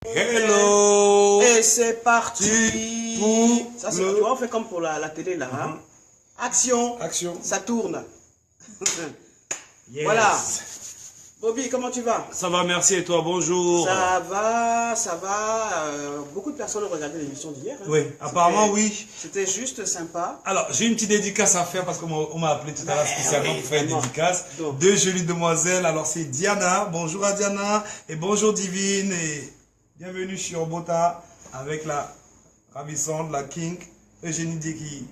Hello. Et c'est parti. Ça, tu vois, on fait comme pour la télé là. Hein? Action. Action. Ça tourne. Yes. Voilà. Bobby, comment tu vas? Ça va, merci. Et toi, bonjour. Ça va, ça va. Beaucoup de personnes ont regardé l'émission d'hier. Hein? Oui, apparemment, oui. C'était juste sympa. Alors, j'ai une petite dédicace à faire parce qu'on m'a appelé tout à l'heure spécialement pour faire une dédicace. Donc. Deux jolies demoiselles. Alors, c'est Diana. Bonjour à Diana. Et bonjour Divine. Et bienvenue sur Bota avec la ravissante, la King, Eugénie Deki.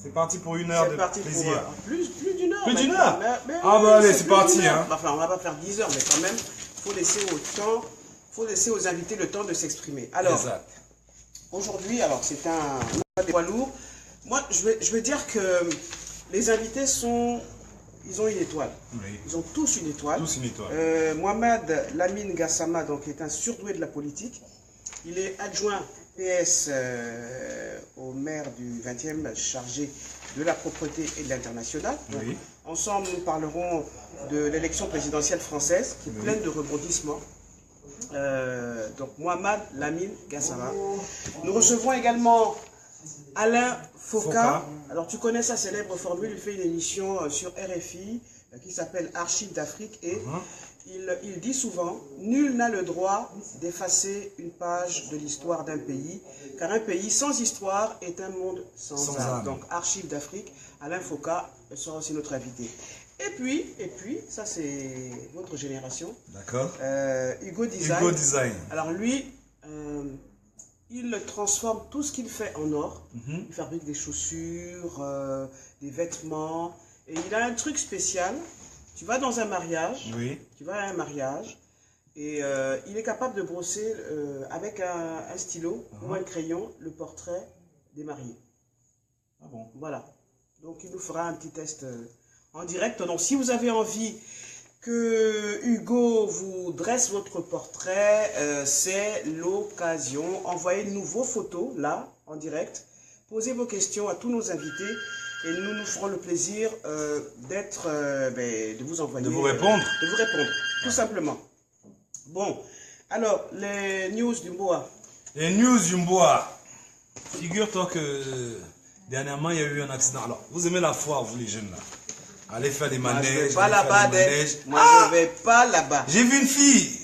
C'est parti pour une heure de plaisir. Plus d'une heure. Plus d'une heure. Ah bah allez, c'est parti. Hein. Enfin, on va pas faire 10 heures, mais quand même, il faut laisser aux invités le temps de s'exprimer. Alors, aujourd'hui, c'est un poids lourd. Moi, je veux dire que les invités ils ont une étoile. Oui. Ils ont tous une étoile. Tous une étoile. Mohamed Lamine Gassama, donc, est un surdoué de la politique. Il est adjoint PS au maire du 20e, chargé de la propreté et de l'international. Oui. Ensemble, nous parlerons de l'élection présidentielle française, qui est pleine de rebondissements. Donc, Mohamed Lamine Gassama. Nous recevons également Alain Foka. Alors, tu connais sa célèbre formule, il fait une émission sur RFI qui s'appelle Archives d'Afrique et il dit souvent « Nul n'a le droit d'effacer une page de l'histoire d'un pays, car un pays sans histoire est un monde sans âme. » Donc, Archives d'Afrique, Alain Foka sera aussi notre invité. Et puis, ça c'est votre génération. D'accord. Hugo Design. Hugo Design. Alors lui, il transforme tout ce qu'il fait en or. Il fabrique des chaussures, des vêtements. Et il a un truc spécial. Tu vas dans un mariage. Oui. Tu vas à un mariage. Et il est capable de brosser avec un stylo ou un crayon le portrait des mariés. Ah bon. Voilà. Donc il nous fera un petit test en direct. Donc si vous avez envie que Hugo vous dresse votre portrait, c'est l'occasion. Envoyez-nous vos photos, là, en direct. Posez vos questions à tous nos invités et nous ferons le plaisir de vous envoyer... De vous répondre. De vous répondre, tout simplement. Bon, alors, les news du Mboa. Les news du Mboa. Figure-toi que dernièrement, il y a eu un accident. Alors, vous aimez la foire, vous les jeunes, là. Allez faire des manèges. Moi, je vais pas là-bas. J'ai vu une fille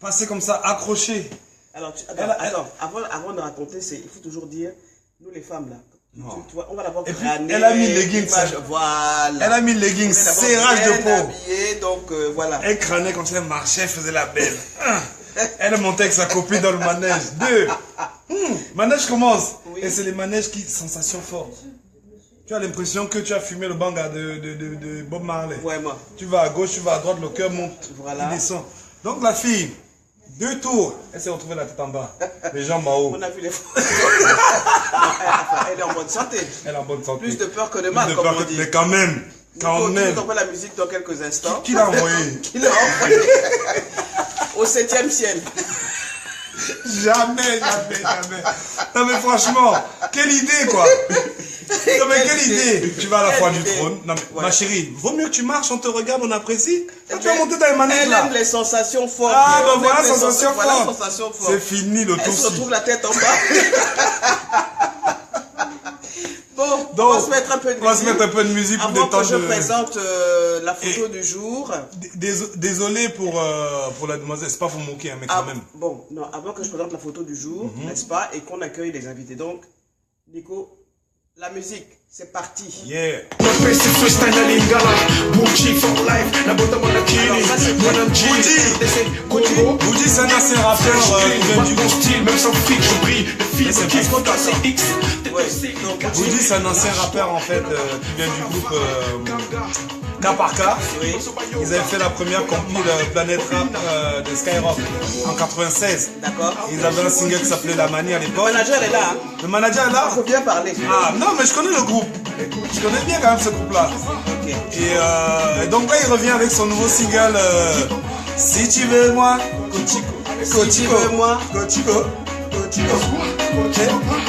passer comme ça, accrochée. Alors, attends, avant de raconter, il faut toujours dire, nous les femmes là, tu vois, on va d'abord crâner. Elle a mis le leggings. Voilà. Elle a mis le leggings, serrage de peau. Habillée, donc voilà. Elle crânait comme ça, elle marchait, elle faisait la belle. Elle montait avec sa copine dans le manège. Manège commence. Oui. Et c'est les manèges qui, sensation forte. Tu as l'impression que tu as fumé le banga de Bob Marley. Vraiment. Tu vas à gauche, tu vas à droite, le cœur monte, il descend. Donc la fille, 2 tours, elle s'est retrouvée la tête en bas, les jambes en haut. On a vu les photos. Elle est en bonne santé. Elle est en bonne santé. Plus de peur que de mal, comme on dit. Mais quand même, quand même. On entendra la musique dans quelques instants. Qui l'a envoyé? Qui l'a envoyé? Au 7e ciel. Jamais. Non mais franchement, quelle idée quoi. Non mais quelle idée. Tu vas à la foire du trône. Non mais ma chérie, vaut mieux que tu marches, on te regarde, on apprécie. Quand tu vas monter dans les manèges là. Elle aime les sensations fortes. Ah ben voilà, sensations fortes. C'est fini le tout. Elle se retrouve la tête en bas. Bon, donc, on va se mettre un peu de musique. pour avant que je présente la photo du jour. Désolé pour la demoiselle, c'est pas pour moquer, hein, mais quand même. Bon, non, avant que je présente la photo du jour, n'est-ce pas, et qu'on accueille les invités. Donc, Nico, la musique, c'est parti. Yeah. Bougie, c'est un ancien rappeur qui vient du style, même sans fixe, je brille. Bougie, c'est un ancien rappeur en fait qui vient du groupe K par K. Oui. Ils avaient fait la première compil Planète Rap de Skyrock en 96. D'accord. Ils avaient un single qui s'appelait La Manie à l'époque. Le manager est là. Hein. Le manager est là. Il faut bien parler. Ah non, mais je connais le groupe. Je connais bien quand même ce groupe-là. Okay. Et donc là, il revient avec son nouveau single Si tu veux moi, Cochico. Si tu veux moi, Cochico. Cochico.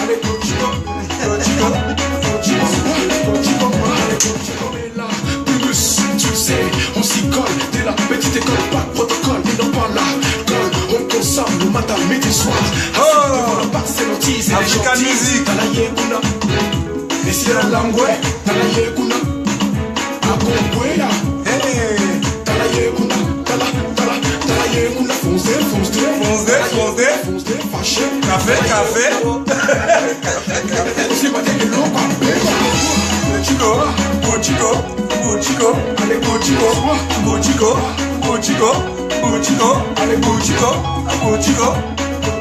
Allez, Cochico. Cochico. Cochico. Tu le sais, on s'y colle. Dès la petite école, pas de protocole. Et non pas la colle. Donc ensemble, matin, midi, soir. Oh, Barcelontis, African music. Talayekuna. Et si la langue, Talayekuna. Akonkwea. Hey, Talayekuna. Talayekuna. Fonce, fâché. café. Si ma tête est lourde,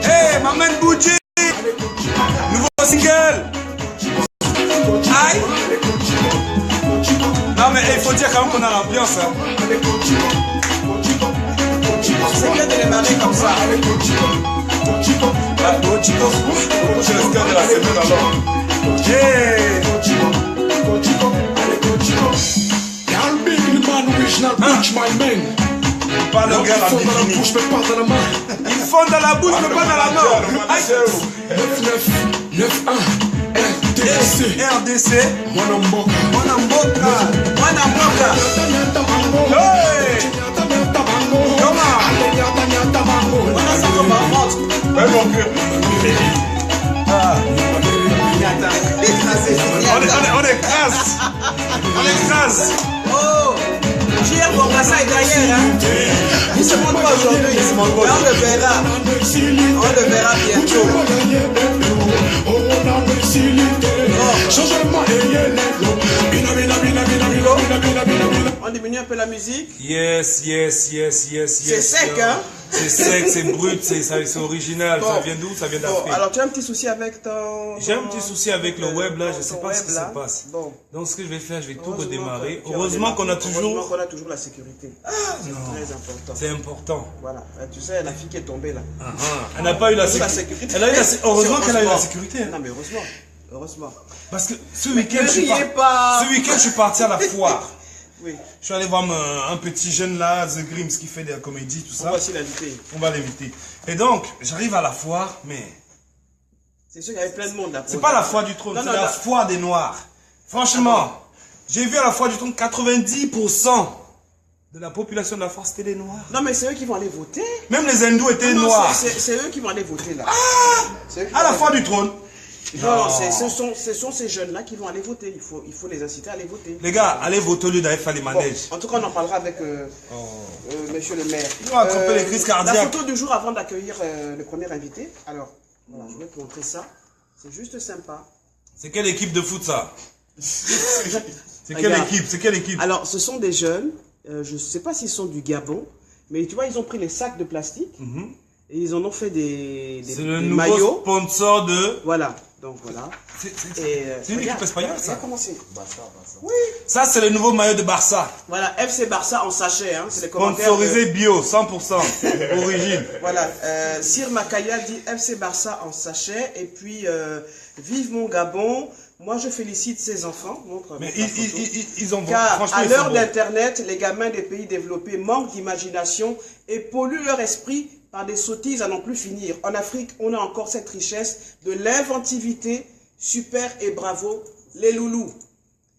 Hey, maman Bouchi. Nouveau single. Aïe. Non mais il faut dire quand même qu'on a l'ambiance. Hein. C'est bien de démarrer comme ça. Bochico. C'est le score de la semaine alors. Hey. Pas le gars en bikini. Ils font dans la bouche mais pas dans la main. 9-1 RDC. Mwanamboka. Hey. Comment? On écrase. Oh, J.R. Bongassa est derrière. Hein? Il ne se montre pas aujourd'hui, mais on le verra bientôt. On diminue un peu la musique. Yes. C'est sec, hein? C'est sec, c'est brut, c'est original. Bon. Ça vient d'où? Ça vient d'Afrique. Alors tu as un petit souci avec ton... J'ai un petit souci avec le web là, je ne sais pas ce qui se passe. Bon. Donc ce que je vais faire, je vais tout redémarrer. Heureusement qu'on a toujours la sécurité. C'est très important. C'est important. Voilà. Tu sais, la fille qui est tombée là. Elle n'a pas eu la sécurité. Heureusement qu'elle a eu la sécurité. Non mais heureusement. Parce que ce week-end, je suis parti à la foire. Oui. Je suis allé voir un petit jeune là, The Grims, qui fait des comédies, tout ça. On va l'inviter. Et donc, j'arrive à la foire, mais... C'est sûr qu'il y avait plein de monde là. C'est pas la foire du trône, c'est la foire des Noirs. Franchement, j'ai vu à la foire du trône 90% de la population de la foire, c'était des Noirs. Non, mais c'est eux qui vont aller voter. Même les hindous étaient noirs. C'est eux qui vont aller voter là. À la foire du trône. Non, ce sont ces jeunes-là qui vont aller voter. Il faut les inciter à aller voter. Les gars, allez voter au lieu d'aller faire les manèges. En tout cas, on en parlera avec monsieur le maire. Ils vont attraper les crises cardiaques. La photo du jour avant d'accueillir le premier invité. Alors, voilà, je vais te montrer ça. C'est juste sympa. C'est quelle équipe de foot ça? C'est quelle équipe? Alors, ce sont des jeunes. Je ne sais pas s'ils sont du Gabon. Mais tu vois, ils ont pris les sacs de plastique. Et ils en ont fait des maillots. C'est le nouveau sponsor de... Voilà. Donc voilà. C'est une équipe espagnole ça? Barça. Oui. Ça c'est le nouveau maillot de Barça. Voilà, FC Barça en sachet. Hein. C'est les commentaires. Sponsorisé bio, 100%. Origine. Voilà. Sir Makaya dit FC Barça en sachet. Et puis, vive mon Gabon. Moi je félicite ces enfants. Mais ils ont... Car à l'heure d'Internet, les gamins des pays développés manquent d'imagination et polluent leur esprit par des sottises à n'en plus finir. En Afrique, on a encore cette richesse de l'inventivité. Super et bravo, les loulous.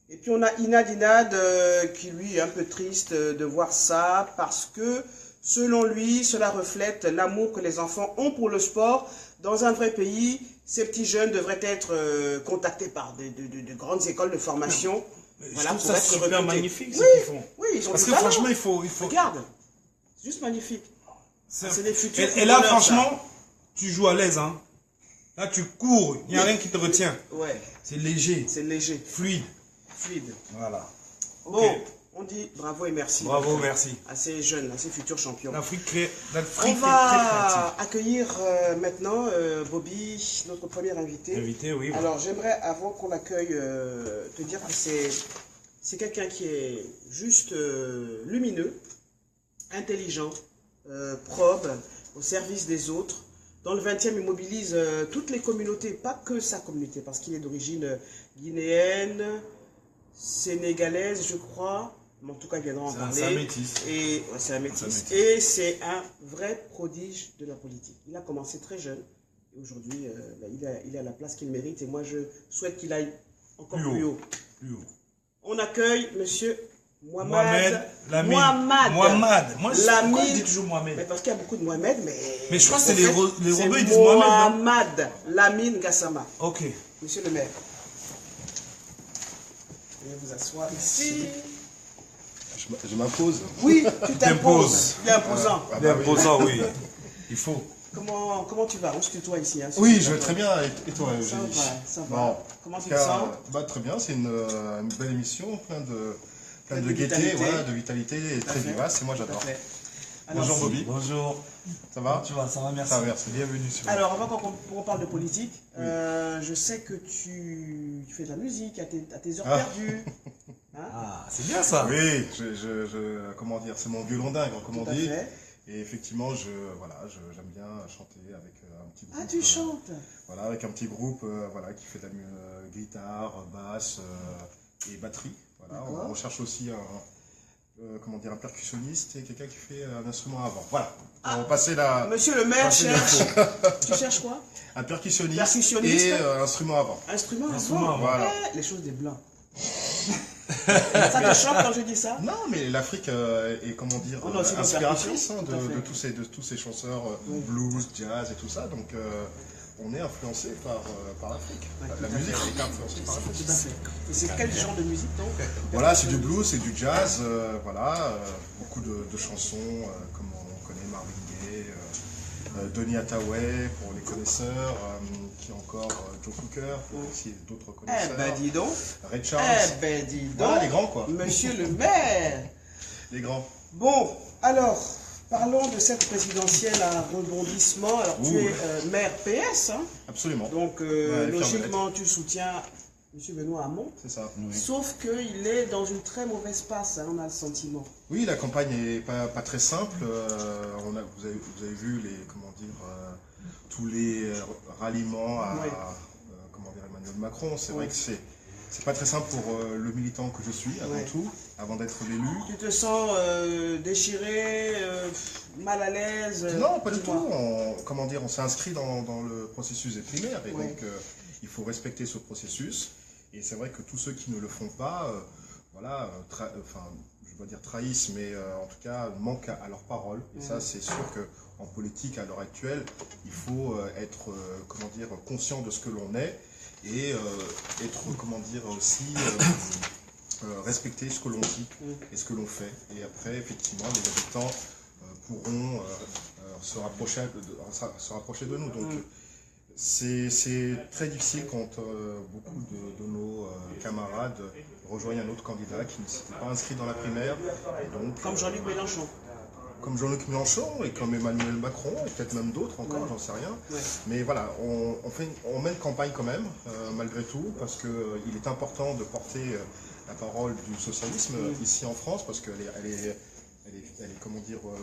Et puis on a Inad qui lui est un peu triste de voir ça parce que selon lui, cela reflète l'amour que les enfants ont pour le sport. Dans un vrai pays, ces petits jeunes devraient être contactés par de grandes écoles de formation. Voilà, je trouve ça super magnifique ce qu'ils font. Oui, ils ont parce que franchement, il faut... Regarde, c'est juste magnifique. C'est des futurs. Et là, franchement, tu joues à l'aise. Hein. Là, tu cours. Il n'y a rien qui te retient. Ouais. C'est léger. C'est léger. Fluide. Voilà. Bon, on dit bravo et merci. Bravo, merci. À ces jeunes, à ces futurs champions. L'Afrique on va accueillir maintenant Bobby, notre premier invité. Oui. Alors, j'aimerais, avant qu'on l'accueille, te dire que c'est quelqu'un qui est juste lumineux, intelligent, probe, au service des autres. Dans le 20e, il mobilise toutes les communautés, pas que sa communauté, parce qu'il est d'origine guinéenne, sénégalaise, je crois. Mais en tout cas, il viendra en parler. C'est un métis. C'est un métis. Et c'est un vrai prodige de la politique. Il a commencé très jeune. Et aujourd'hui, il est à la place qu'il mérite. Et moi, je souhaite qu'il aille encore plus haut. On accueille monsieur Mohamed, Lamine. Mohamed. Moi, pourquoi je dis toujours Mohamed? Mais parce qu'il y a beaucoup de Mohamed, mais je crois que c'est les Rebeux, ils disent Mohamed. Mohamed. Lamine Gassama. Ok. Monsieur le maire. Veuillez vous asseoir ici. Je m'impose. Oui, tu t'imposes. Tu es imposant. Il est imposant, oui. Il faut. Comment tu vas? On se tutoie ici. Hein, Oui, je vais très bien. Et toi, ça Eugénie? va. Bon, Comment tu te sens? Très bien, c'est une belle émission, plein de gaieté, vitalité. voilà, de vitalité et très vivace. Et moi, j'adore. Bonjour Bobby. Bonjour. Ça va? Tu vas, ça va, merci. Ça va, merci. Bienvenue sur. Alors, avant qu'on parle de politique, je sais que tu fais de la musique à tes heures perdues. Hein? Ah, c'est bien ça. Oui, comment dire, c'est mon violon dingue, comme on Tout à dit. fait. Et effectivement, j'aime bien chanter avec un petit groupe. Ah, tu chantes? Voilà, avec un petit groupe voilà, qui fait de la guitare, basse et batterie. Voilà. On recherche aussi un percussionniste et quelqu'un qui fait un instrument avant. Voilà. On va passer la. Monsieur le maire cherche. Tu cherches quoi? Un percussionniste, Percussionniste et instrument avant. Instrument avant. Voilà. Les choses des blancs. Ça te choque quand je dis ça? Non, mais l'Afrique est, comment dire, On a aussi des inspiratrice percussions, de tous ces chanteurs blues, jazz et tout ça. Donc, on est influencé par l'Afrique. La musique est influencée par l'Afrique. Tout à fait. Et c'est quel genre de musique donc? Voilà, c'est du blues, c'est du jazz, beaucoup de chansons comme on connaît Marvin Gaye, Donny Hathaway pour les connaisseurs, qui encore Joe Cooker pour aussi d'autres connaisseurs. Eh ben dis donc. Ray Charles. Eh ben dis donc. Voilà, les grands quoi. Monsieur le maire. Les grands. Bon, alors, parlons de cette présidentielle à rebondissement. Alors, tu es maire PS, hein? Absolument. Donc, Ouais, logiquement, tu soutiens M. Benoît Hamon. C'est ça. Sauf qu'il est dans une très mauvaise passe, hein, on a le sentiment. Oui, la campagne n'est pas très simple. Vous avez vu tous les ralliements à Emmanuel Macron. C'est vrai que c'est pas très simple pour le militant que je suis avant tout, avant d'être l'élu. Tu te sens déchiré, mal à l'aise? Non, pas du tout. On s'est inscrit dans le processus des primaires et donc il faut respecter ce processus. Et c'est vrai que tous ceux qui ne le font pas, je ne vais pas dire trahissent, mais en tout cas manquent à leur parole. Et ça, c'est sûr qu'en politique, à l'heure actuelle, il faut être conscient de ce que l'on est et respecter ce que l'on dit et ce que l'on fait. Et après, effectivement, les habitants pourront se rapprocher de nous. Donc, c'est très difficile quand beaucoup de nos camarades rejoignent un autre candidat qui ne s'était pas inscrit dans la primaire. Et donc, comme Jean-Luc Mélenchon. Comme Jean-Luc Mélenchon et comme Emmanuel Macron, et peut-être même d'autres encore, j'en sais rien. Mais voilà, on mène campagne quand même, malgré tout, parce qu'il est important de porter la parole du socialisme ici en France, parce qu'elle est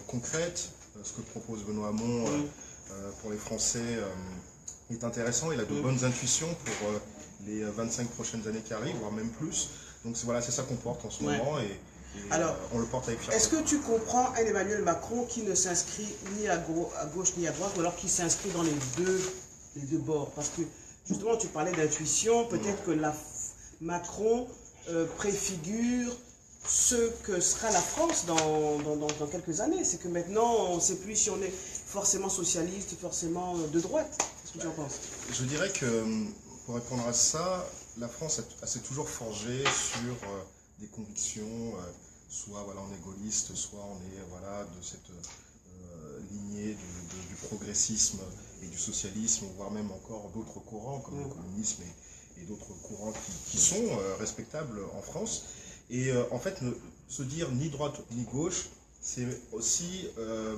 concrète. Ce que propose Benoît Hamon pour les Français est intéressant. Il a de bonnes intuitions pour les 25 prochaines années qui arrivent, voire même plus. Donc c'est ça qu'on porte en ce moment et alors, on le porte avec fierté. Est-ce que tu comprends un Emmanuel Macron qui ne s'inscrit ni à gauche ni à droite, ou alors qui s'inscrit dans les deux bords? Parce que justement tu parlais d'intuition, peut-être que Macron préfigure ce que sera la France dans quelques années. C'est que maintenant on ne sait plus si on est forcément socialiste, forcément de droite. Qu'est-ce que tu en penses? Je dirais que pour répondre à ça, la France s'est toujours forgée sur des convictions, soit on est gaulliste, soit on est de cette lignée du progressisme et du socialisme, voire même encore d'autres courants comme le communisme et d'autres courants qui sont respectables en France. Et en fait, se dire ni droite ni gauche, c'est aussi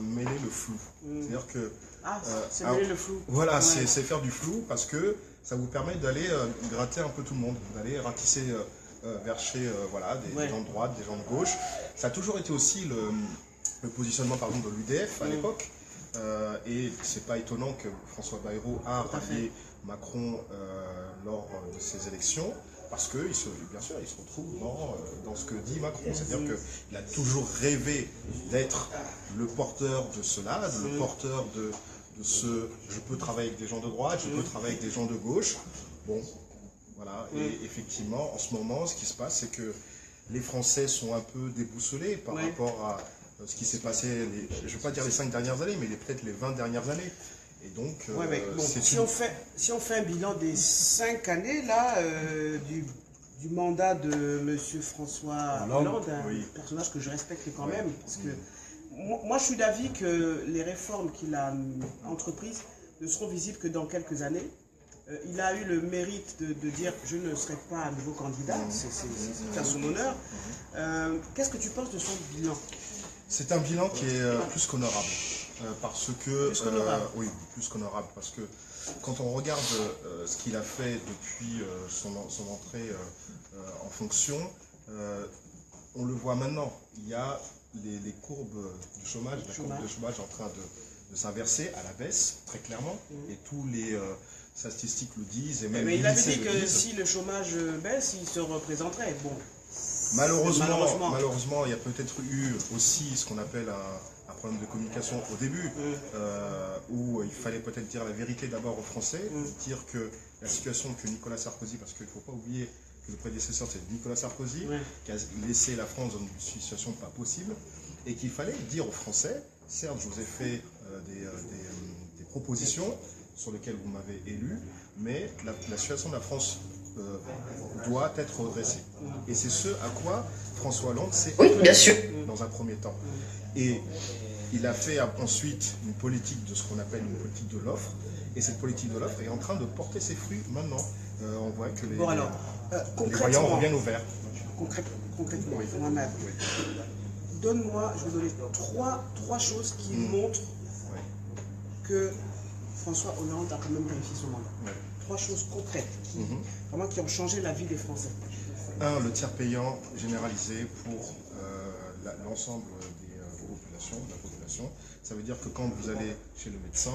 mêler le flou. C'est-à-dire que... c'est mêler le flou. Voilà, c'est faire du flou parce que ça vous permet d'aller gratter un peu tout le monde, d'aller ratisser des gens de droite, des gens de gauche. Ça a toujours été aussi le positionnement par exemple de l'UDF à l'époque. Et c'est pas étonnant que François Bayrou a rallié Macron lors de ces élections. Parce que, bien sûr, il se retrouve dans ce que dit Macron. C'est-à-dire qu'il a toujours rêvé d'être le porteur de cela, le porteur de ce « je peux travailler avec des gens de droite, je peux travailler avec des gens de gauche ». Bon, voilà. Et effectivement, en ce moment, ce qui se passe, c'est que les Français sont un peu déboussolés par rapport à ce qui s'est passé, je ne vais pas dire les 5 dernières années, mais peut-être les 20 dernières années. Et donc, si on fait un bilan des 5 années là, du mandat de M. François Hollande, un personnage que je respecte quand même, parce que moi je suis d'avis que les réformes qu'il a entreprises ne seront visibles que dans quelques années. Il a eu le mérite de dire je ne serai pas un nouveau candidat, c'est à son honneur. Qu'est-ce que tu penses de son bilan? C'est un bilan qui est plus qu'honorable. Parce que, oui, plus qu'honorable, parce que quand on regarde ce qu'il a fait depuis son entrée en fonction, on le voit maintenant. Il y a les courbes du chômage, la courbe de chômage en train de s'inverser à la baisse, très clairement, et tous les statistiques le disent. Et même mais il avait dit que si le chômage baisse, il se représenterait. Bon, malheureusement, il y a peut-être eu aussi ce qu'on appelle un problème de communication au début, où il fallait peut-être dire la vérité d'abord aux Français, dire que la situation que Nicolas Sarkozy, parce qu'il ne faut pas oublier que le prédécesseur c'est Nicolas Sarkozy, qui a laissé la France dans une situation pas possible, et qu'il fallait dire aux Français, certes je vous ai fait des propositions sur lesquelles vous m'avez élu, mais la situation de la France doit être redressée. Et c'est ce à quoi François Hollande s'est dans un premier temps. Et il a fait ensuite une politique de ce qu'on appelle une politique de l'offre, et cette politique de l'offre est en train de porter ses fruits maintenant. On voit que les voyants reviennent au vert. Concrètement, Mohamed, donne-moi, je vais donner trois choses qui montrent que François Hollande a quand même réussi son mandat. 3 choses concrètes vraiment qui ont changé la vie des Français. 1, le tiers payant généralisé pour l'ensemble de la population. Ça veut dire que quand vous allez chez le médecin,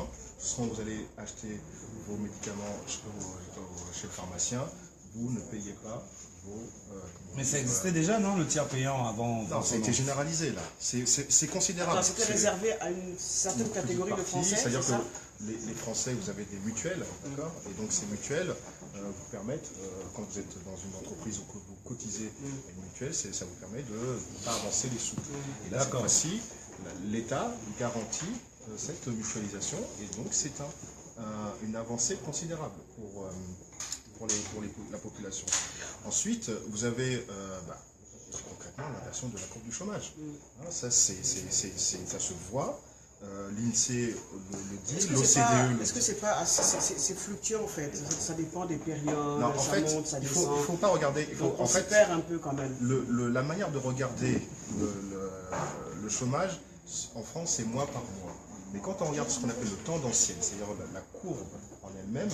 quand vous allez acheter vos médicaments chez le pharmacien, vous ne payez pas vos... mais ça existait déjà, non, le tiers payant avant? Non, ça a été généralisé là. C'est considérable. C'était réservé à une certaine catégorie de Français. C'est-à-dire que les Français, vous avez des mutuelles, d'accord? Et donc ces mutuelles vous permettent, quand vous êtes dans une entreprise ou que vous cotisez à une mutuelle, ça vous permet de ne pas avancer les sous. Et là, cette fois-ci, l'État garantit cette mutualisation, et donc c'est une avancée considérable pour la population. Ensuite, vous avez très concrètement l'inversion de la courbe du chômage. Ça se voit. L'INSEE le dit, l'OCDE... Est-ce que c'est pas c'est fluctuant en fait? Ça dépend des périodes, non, en ça fait, monte, ça il descend. faut pas regarder... On se perd un peu quand même. La manière de regarder le chômage en France, c'est mois par mois. Mais quand on regarde ce qu'on appelle le tendanciel, c'est-à-dire la courbe en elle-même,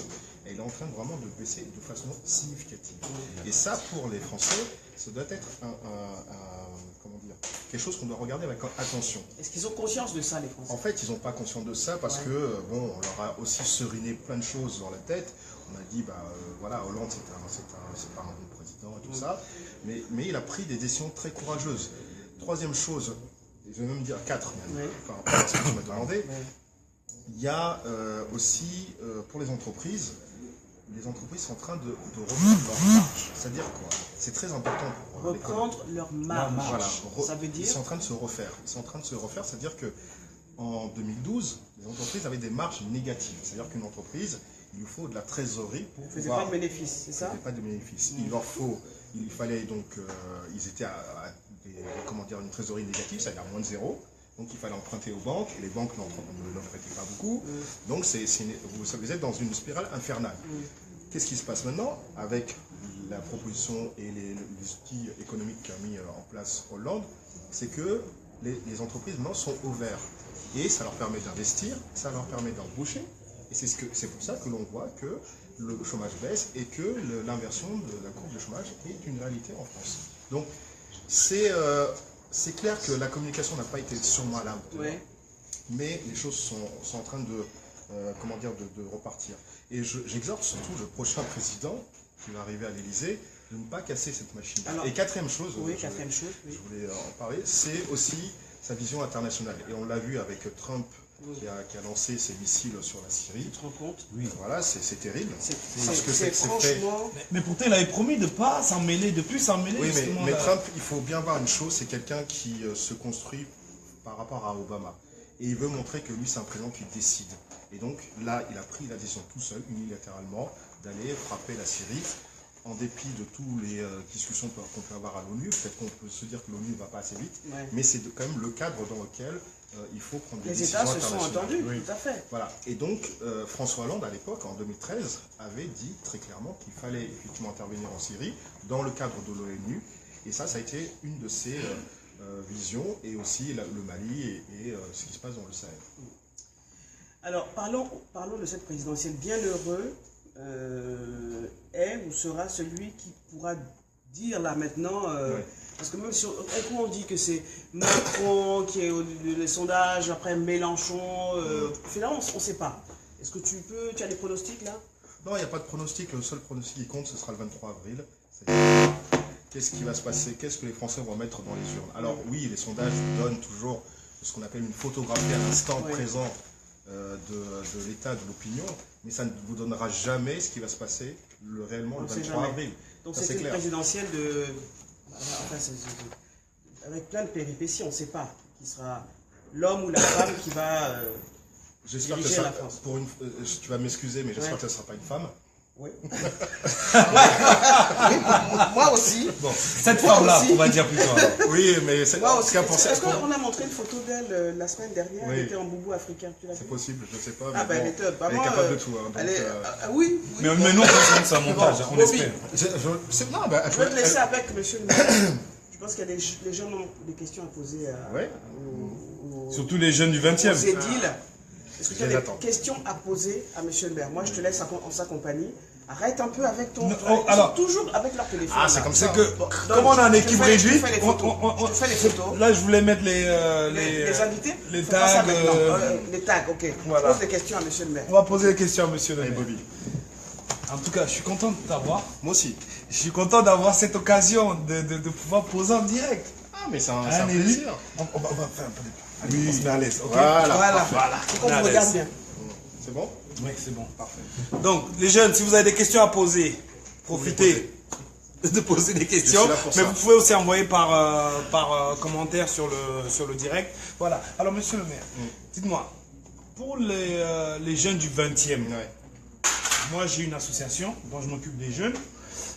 elle est en train vraiment de baisser de façon significative. Et ça, pour les Français, ça doit être quelque chose qu'on doit regarder avec attention. Est-ce qu'ils ont conscience de ça, les Français? En fait, ils n'ont pas conscience de ça parce que, bon, on leur a aussi seriné plein de choses dans la tête. On a dit, voilà, Hollande, c'est pas un bon président et tout ça. Mais il a pris des décisions très courageuses. Troisième chose, je vais même dire 4 même, par rapport à ce que tu m'as demandé. Il y a aussi, pour les entreprises sont en train de reprendre leur marge. C'est-à-dire quoi? C'est très important pour reprendre leur marge. Voilà. Ça veut dire? Ils sont en train de se refaire. C'est-à-dire qu'en 2012, les entreprises avaient des marges négatives. C'est-à-dire qu'une entreprise, il lui faut de la trésorerie pour pouvoir... Ils ne faisaient pas de bénéfices, c'est ça? Ils ne faisaient pas de bénéfices. Il fallait donc... ils étaient à une trésorerie négative, c'est-à-dire moins de 0. Donc il fallait emprunter aux banques, les banques ne prêtaient pas beaucoup, donc vous êtes dans une spirale infernale. Qu'est-ce qui se passe maintenant avec la proposition et les outils économiques qu'a mis en place Hollande? C'est que les entreprises maintenant sont au vert, et ça leur permet d'investir, ça leur permet d'embaucher, et c'est pour ça que l'on voit que le chômage baisse et que l'inversion de la courbe de chômage est une réalité en France. Donc c'est clair que la communication n'a pas été sûrement à la hauteur, mais les choses sont en train de repartir. Et j'exhorte surtout le prochain président qui va arriver à l'Élysée de ne pas casser cette machine. Et quatrième chose, je voulais en parler, c'est aussi sa vision internationale. Et on l'a vu avec Trump qui a lancé ses missiles sur la Syrie. Tu te rends compte? Oui. Voilà, c'est terrible. C'est fait. franchement... Mais pourtant, il avait promis de ne pas s'en mêler, de plus s'en mêler. Oui, justement, mais là. Trump, il faut bien voir une chose, c'est quelqu'un qui se construit par rapport à Obama. Et il veut montrer que lui, c'est un président qui décide. Et donc là, il a pris la décision tout seul, unilatéralement, d'aller frapper la Syrie, en dépit de toutes les discussions qu'on peut avoir à l'ONU. Peut-être qu'on peut se dire que l'ONU ne va pas assez vite, mais c'est quand même le cadre dans lequel il faut prendre des décisions Les États se sont internationales. entendus, tout à fait. Voilà. Et donc, François Hollande, à l'époque, en 2013, avait dit très clairement qu'il fallait effectivement intervenir en Syrie dans le cadre de l'ONU. Et ça a été une de ses visions, et aussi le Mali et ce qui se passe dans le Sahel. Alors, parlons de cette présidentielle. Bienheureux est ou sera celui qui pourra dire là maintenant... Parce que même sur un coup on dit que c'est Macron qui est les sondages, après Mélenchon, finalement on ne sait pas. Est-ce que tu as des pronostics là? Non, il n'y a pas de pronostic. Le seul pronostic qui compte, ce sera le 23 avril. Qu'est-ce qui va se passer? Qu'est-ce que les Français vont mettre dans les urnes? Alors oui, les sondages donnent toujours ce qu'on appelle une photographie à l'instant présent de l'état de l'opinion, mais ça ne vous donnera jamais ce qui va se passer réellement le 23 avril. Donc c'est une présidentielle de... Enfin, avec plein de péripéties, on ne sait pas qui sera l'homme ou la femme qui va diriger la France. Tu vas m'excuser, mais j'espère que ce ne sera pas une femme. Oui. Moi aussi. Bon, cette femme-là, on va dire plutôt. Oui, mais c'est... Moi aussi. Est-ce qu'on a montré une photo d'elle la semaine dernière? Elle était en boubou africain. C'est possible, je ne sais pas. Ah ben, elle est top. Elle est capable de tout. Hein, donc, oui. Mais non, c'est un montage, on espère. Je vais te laisser avec monsieur le maire. Je pense qu'il y a les gens ont des questions à poser surtout les jeunes du 20e. aux édiles. Est-ce que tu as des questions à poser à monsieur le maire? Moi, je te laisse en sa compagnie. Arrête un peu avec ton... alors, toujours avec leur téléphone. Ah, c'est comme ça. Comme on a une équipe réduite, je fais les photos. Là, je voulais mettre les invités. Les tags. Les tags, ok. Voilà. Je pose des questions à monsieur le maire. On va poser des questions à monsieur le maire. Bobby. En tout cas, je suis content de t'avoir. Moi aussi. Je suis content d'avoir cette occasion de pouvoir poser en direct. Ah, mais c'est un plaisir. On va faire un peu de... Allez, on se met à l'aise, ok? Voilà. Il faut qu'on vous regarde bien. C'est bon? Oui, c'est bon. Parfait. Donc, les jeunes, si vous avez des questions à poser, profitez de poser des questions. Mais vous pouvez aussi envoyer par commentaire sur le direct. Voilà. Alors, monsieur le maire, dites-moi, pour les jeunes du 20e, moi j'ai une association dont je m'occupe des jeunes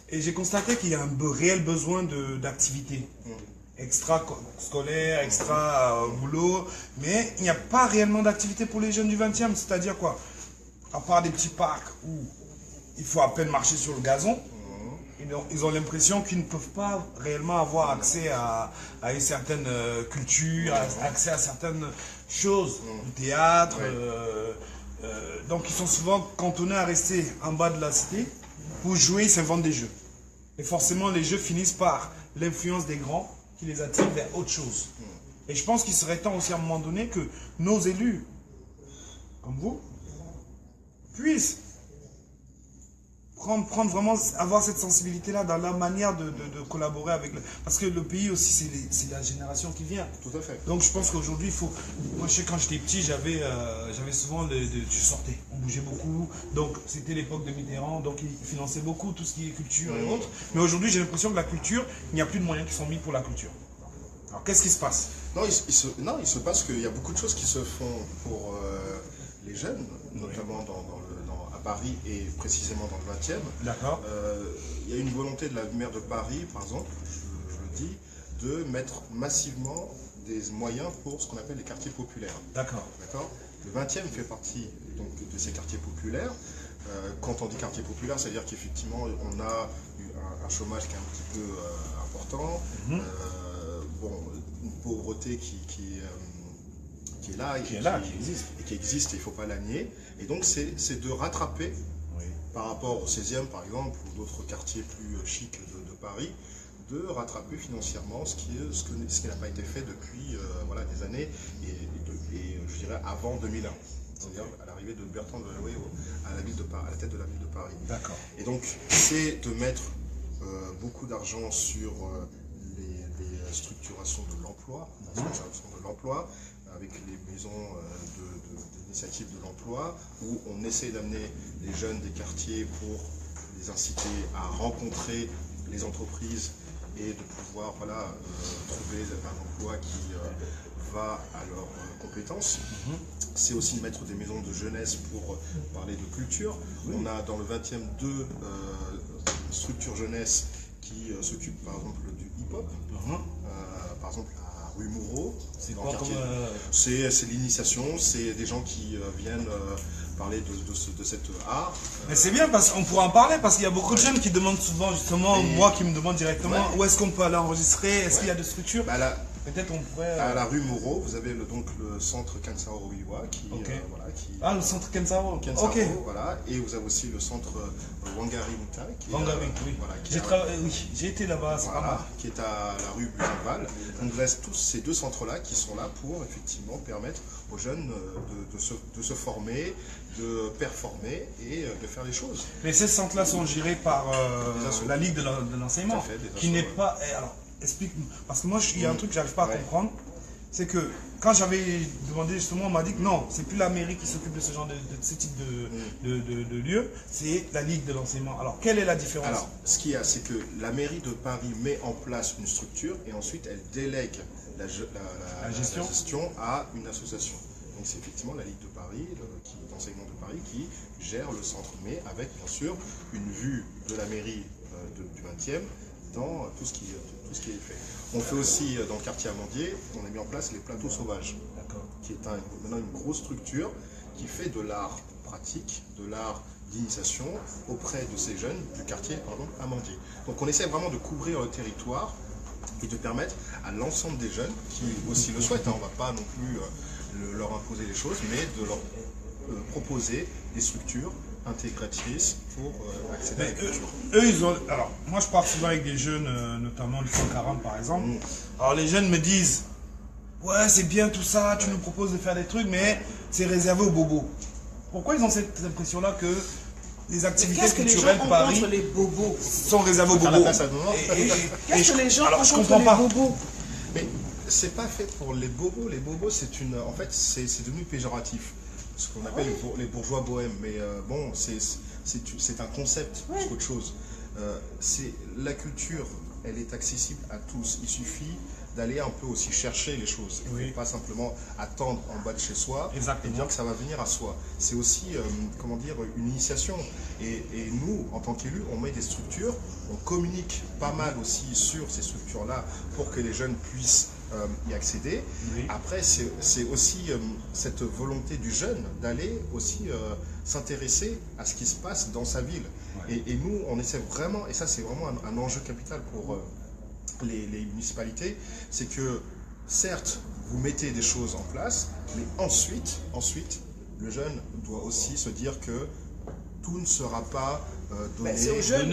et j'ai constaté qu'il y a un réel besoin d'activité. Extra-scolaire, extra-boulot, mais il n'y a pas réellement d'activité pour les jeunes du 20e, c'est-à-dire quoi? À part des petits parcs où il faut à peine marcher sur le gazon, ils ont l'impression qu'ils ne peuvent pas réellement avoir accès à une certaine culture, accès à certaines choses, du théâtre, donc ils sont souvent cantonnés à rester en bas de la cité. Pour jouer, ils s'inventent des jeux. Et forcément, les jeux finissent par l'influence des grands qui les attire vers autre chose. Et je pense qu'il serait temps aussi à un moment donné que nos élus, comme vous, puissent prendre vraiment, avoir cette sensibilité-là dans la manière de collaborer avec le... Parce que le pays aussi, c'est la génération qui vient. Tout à fait. Donc je pense qu'aujourd'hui, il faut... Moi, je sais, quand j'étais petit, j'avais souvent... Tu sortais, on bougeait beaucoup. Donc c'était l'époque de Mitterrand, donc il finançait beaucoup tout ce qui est culture et autres. Mais aujourd'hui, j'ai l'impression que la culture, il n'y a plus de moyens qui sont mis pour la culture. Alors qu'est-ce qui se passe? Non, il se passe qu'il y a beaucoup de choses qui se font pour les jeunes, notamment à Paris et précisément dans le 20e. D'accord. Il y a une volonté de la maire de Paris, par exemple, je le dis, de mettre massivement des moyens pour ce qu'on appelle les quartiers populaires. D'accord. D'accord. Le 20e fait partie donc, de ces quartiers populaires. Quand on dit quartier populaire, c'est-à-dire qu'effectivement, on a eu un chômage qui est un petit peu important, une pauvreté qui est là, qui existe, et il ne faut pas la nier. Et donc, c'est de rattraper, par rapport au 16e, par exemple, ou d'autres quartiers plus chics de Paris, de rattraper financièrement ce qui n'a pas été fait depuis des années, et je dirais avant 2001. C'est-à-dire à l'arrivée de Bertrand Delanoë à la tête de la ville de Paris. D'accord. Et donc, c'est de mettre beaucoup d'argent sur les structurations de l'emploi, avec les maisons d'initiative de l'emploi, où on essaie d'amener les jeunes des quartiers pour les inciter à rencontrer les entreprises et de pouvoir trouver un emploi qui va à leurs compétences. C'est aussi mettre des maisons de jeunesse pour parler de culture. On a dans le 20e deux structures jeunesse qui s'occupent par exemple du hip-hop. Par exemple à rue Moureau. C'est quoi comme... C'est l'initiation, c'est des gens qui viennent parler de cet art. Mais c'est bien, parce qu'on pourra en parler, parce qu'il y a beaucoup de jeunes qui demandent souvent, justement, moi qui me demande directement, où est-ce qu'on peut aller enregistrer, est-ce qu'il y a des structures? Peut-être on pourrait... À la rue Moureau, vous avez donc le centre Kansao Wiwa qui... Ah, le centre Kansao. Ok. Voilà. Et vous avez aussi le centre Wangari Mutai. Wangari, oui. J'ai été là-bas, c'est pas mal. Qui est à la rue Buzenval. Donc il reste tous ces deux centres-là qui sont là pour effectivement permettre aux jeunes de se former, de performer et de faire les choses. Mais ces centres-là sont gérés par la Ligue de l'enseignement, qui n'est pas... Alors, explique-nous, parce que moi, il y a un truc que j'arrive pas à comprendre, c'est que quand j'avais demandé justement, on m'a dit que non, c'est plus la mairie qui s'occupe de ce genre de ce type de lieu, c'est la Ligue de l'enseignement. Alors, quelle est la différence? Alors, ce qu'il y a, c'est que la mairie de Paris met en place une structure et ensuite elle délègue la gestion à une association. Donc c'est effectivement la Ligue de Paris, l'enseignement de Paris, qui gère le centre, mais avec bien sûr une vue de la mairie du 20e dans tout ce qui est fait. On fait aussi dans le quartier Amandier, on a mis en place les plateaux sauvages, qui est maintenant une grosse structure qui fait de l'art pratique, de l'art d'initiation auprès de ces jeunes du quartier Amandier. Donc on essaie vraiment de couvrir le territoire et de permettre à l'ensemble des jeunes qui aussi le souhaitent, on ne va pas non plus leur imposer les choses, mais de leur proposer des structures intégratrices pour accéder à la culture. Eux, ils ont... Alors, moi, je parle souvent avec des jeunes, notamment du 140 par exemple. Alors, les jeunes me disent, ouais, c'est bien tout ça, tu nous proposes de faire des trucs, mais c'est réservé aux bobos. Pourquoi ils ont cette impression-là que les activités culturelles de Paris les bobos sont réservées aux bobos? Qu'est-ce que les gens alors, je ont comprends contre pas. les bobos? Mais c'est pas fait pour les bobos. Les bobos, en fait, c'est devenu péjoratif. Ce qu'on appelle les bourgeois bohèmes. Mais bon, c'est un concept plus qu'autre chose. La culture, elle est accessible à tous. Il suffit d'aller un peu aussi chercher les choses. Il ne faut pas simplement attendre en bas de chez soi et dire que ça va venir à soi. C'est aussi, comment dire, une initiation. Et nous, en tant qu'élus, on met des structures, on communique pas mal aussi sur ces structures-là pour que les jeunes puissent y accéder. Après, c'est aussi cette volonté du jeune d'aller aussi s'intéresser à ce qui se passe dans sa ville. Et nous, on essaie vraiment, et ça c'est vraiment un enjeu capital pour les municipalités, c'est que certes, vous mettez des choses en place, mais ensuite, le jeune doit aussi se dire que tout ne sera pas donné sur les jeunes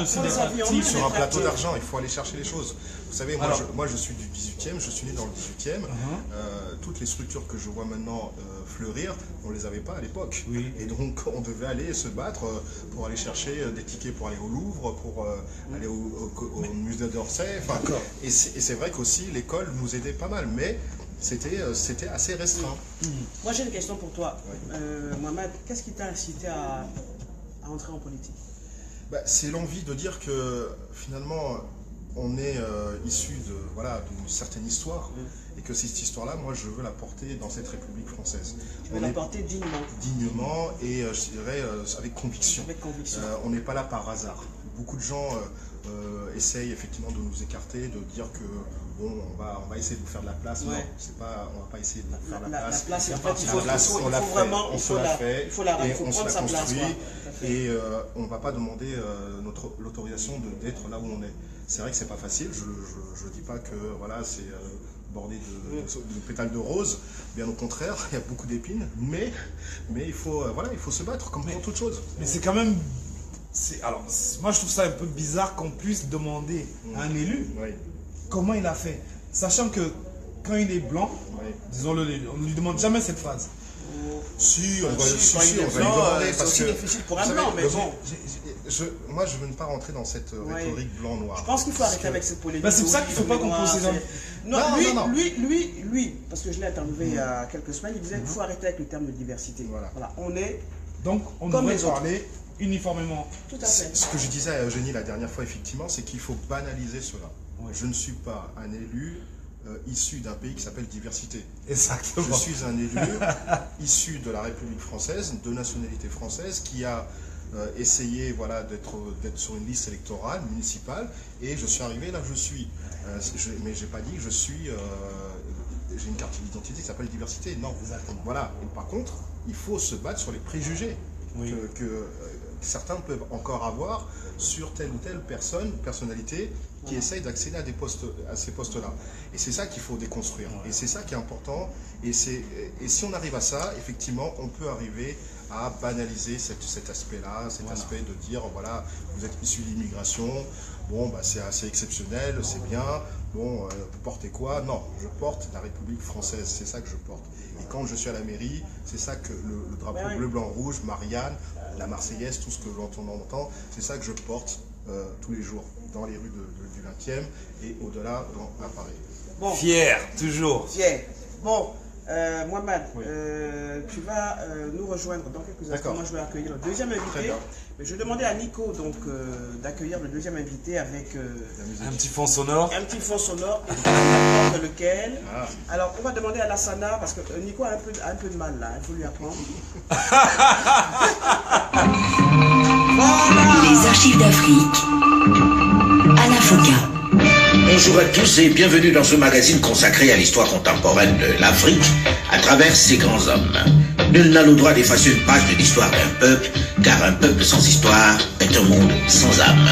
aussi d'être actifs sur un plateau d'argent. Il faut aller chercher les choses. Vous savez, moi je suis du 18e, je suis né dans le 18e. Toutes les structures que je vois maintenant fleurir, on ne les avait pas à l'époque. Et donc on devait aller se battre pour aller chercher des tickets pour aller au Louvre, pour aller au musée d'Orsay. Et c'est vrai qu'aussi l'école nous aidait pas mal, mais c'était assez restreint. Moi j'ai une question pour toi. Mohamed, qu'est-ce qui t'a incité à entrer en politique? C'est l'envie de dire que finalement on est issu d'une certaine histoire et que cette histoire-là, moi je veux la porter dans cette République française. Tu veux la porter dignement. Dignement et je dirais avec conviction. On n'est pas là par hasard. Beaucoup de gens essayent effectivement de nous écarter, de dire que bon, on va essayer de vous faire de la place. Non, c'est pas, on va pas essayer de vous faire de la place. La place, en fait, il faut prendre sa place. Et on ne va pas demander l'autorisation d'être là où on est. C'est vrai que c'est pas facile. Je dis pas que voilà, c'est bordé de pétales de rose. Bien au contraire, il y a beaucoup d'épines. Mais il faut se battre comme pour toute chose. Mais c'est quand même... Alors, moi je trouve ça un peu bizarre qu'on puisse demander à un élu comment il a fait. Sachant que quand il est blanc, disons-le, on ne lui demande jamais cette phrase. Si, on va Si, si, quand il est on va blanc, lui demander c'est parce aussi que difficile pour un vous savez, blanc, mais le- bon. moi, je veux ne pas rentrer dans cette rhétorique blanc-noir. Je pense qu'il faut arrêter avec cette polémique. Bah, c'est pour ça qu'il ne faut pas qu'on pose ces gens. Non, Non. lui, parce que je l'ai interviewé il y a quelques semaines, il disait qu'il faut arrêter avec le terme de diversité. Voilà. On est Donc, on Comme devrait les autres. parler uniformément. tout à fait. Ce que je disais à Eugénie la dernière fois, effectivement, c'est qu'il faut banaliser cela. Ouais. Je ne suis pas un élu issu d'un pays qui s'appelle diversité. Exactement. Je suis un élu issu de la République française, de nationalité française, qui a essayé voilà, d'être sur une liste électorale, municipale, et je suis arrivé là où je suis. Mais je n'ai pas dit que je suis... j'ai une carte d'identité qui s'appelle diversité. Non. Donc, voilà. Et par contre, il faut se battre sur les préjugés Oui. que certains peuvent encore avoir sur telle ou telle personnalité qui essaye d'accéder à ces postes-là. Et c'est ça qu'il faut déconstruire. Et c'est ça qui est important. Et si on arrive à ça, effectivement, on peut arriver à banaliser cet aspect-là, aspect de dire, voilà, vous êtes issu de l'immigration, bon, bah, c'est assez exceptionnel, c'est bien, bon, vous portez quoi? Non, je porte la République française, c'est ça que je porte. Et quand je suis à la mairie, c'est ça que le drapeau bleu, blanc, rouge, Marianne, la Marseillaise, tout ce que l'on entend, c'est ça que je porte tous les jours dans les rues du 20e et au-delà à Paris. Bon, Fier, toujours. fier. Bon, Mohamed, Oui. tu vas nous rejoindre dans quelques instants. D'accord. Moi, je vais accueillir le deuxième Très invité. bien. Mais je vais demander à Nico donc d'accueillir le deuxième invité avec La musique. Un petit fond sonore. un petit fond sonore, et peu importe lequel. Ah. Alors, on va demander à Lassana, parce que Nico a un peu de mal là, il faut lui apprendre. Les archives d'Afrique. Alain Foucault. Bonjour à tous et bienvenue dans ce magazine consacré à l'histoire contemporaine de l'Afrique à travers ses grands hommes. Nul n'a le droit d'effacer une page de l'histoire d'un peuple, car un peuple sans histoire est un monde sans âme.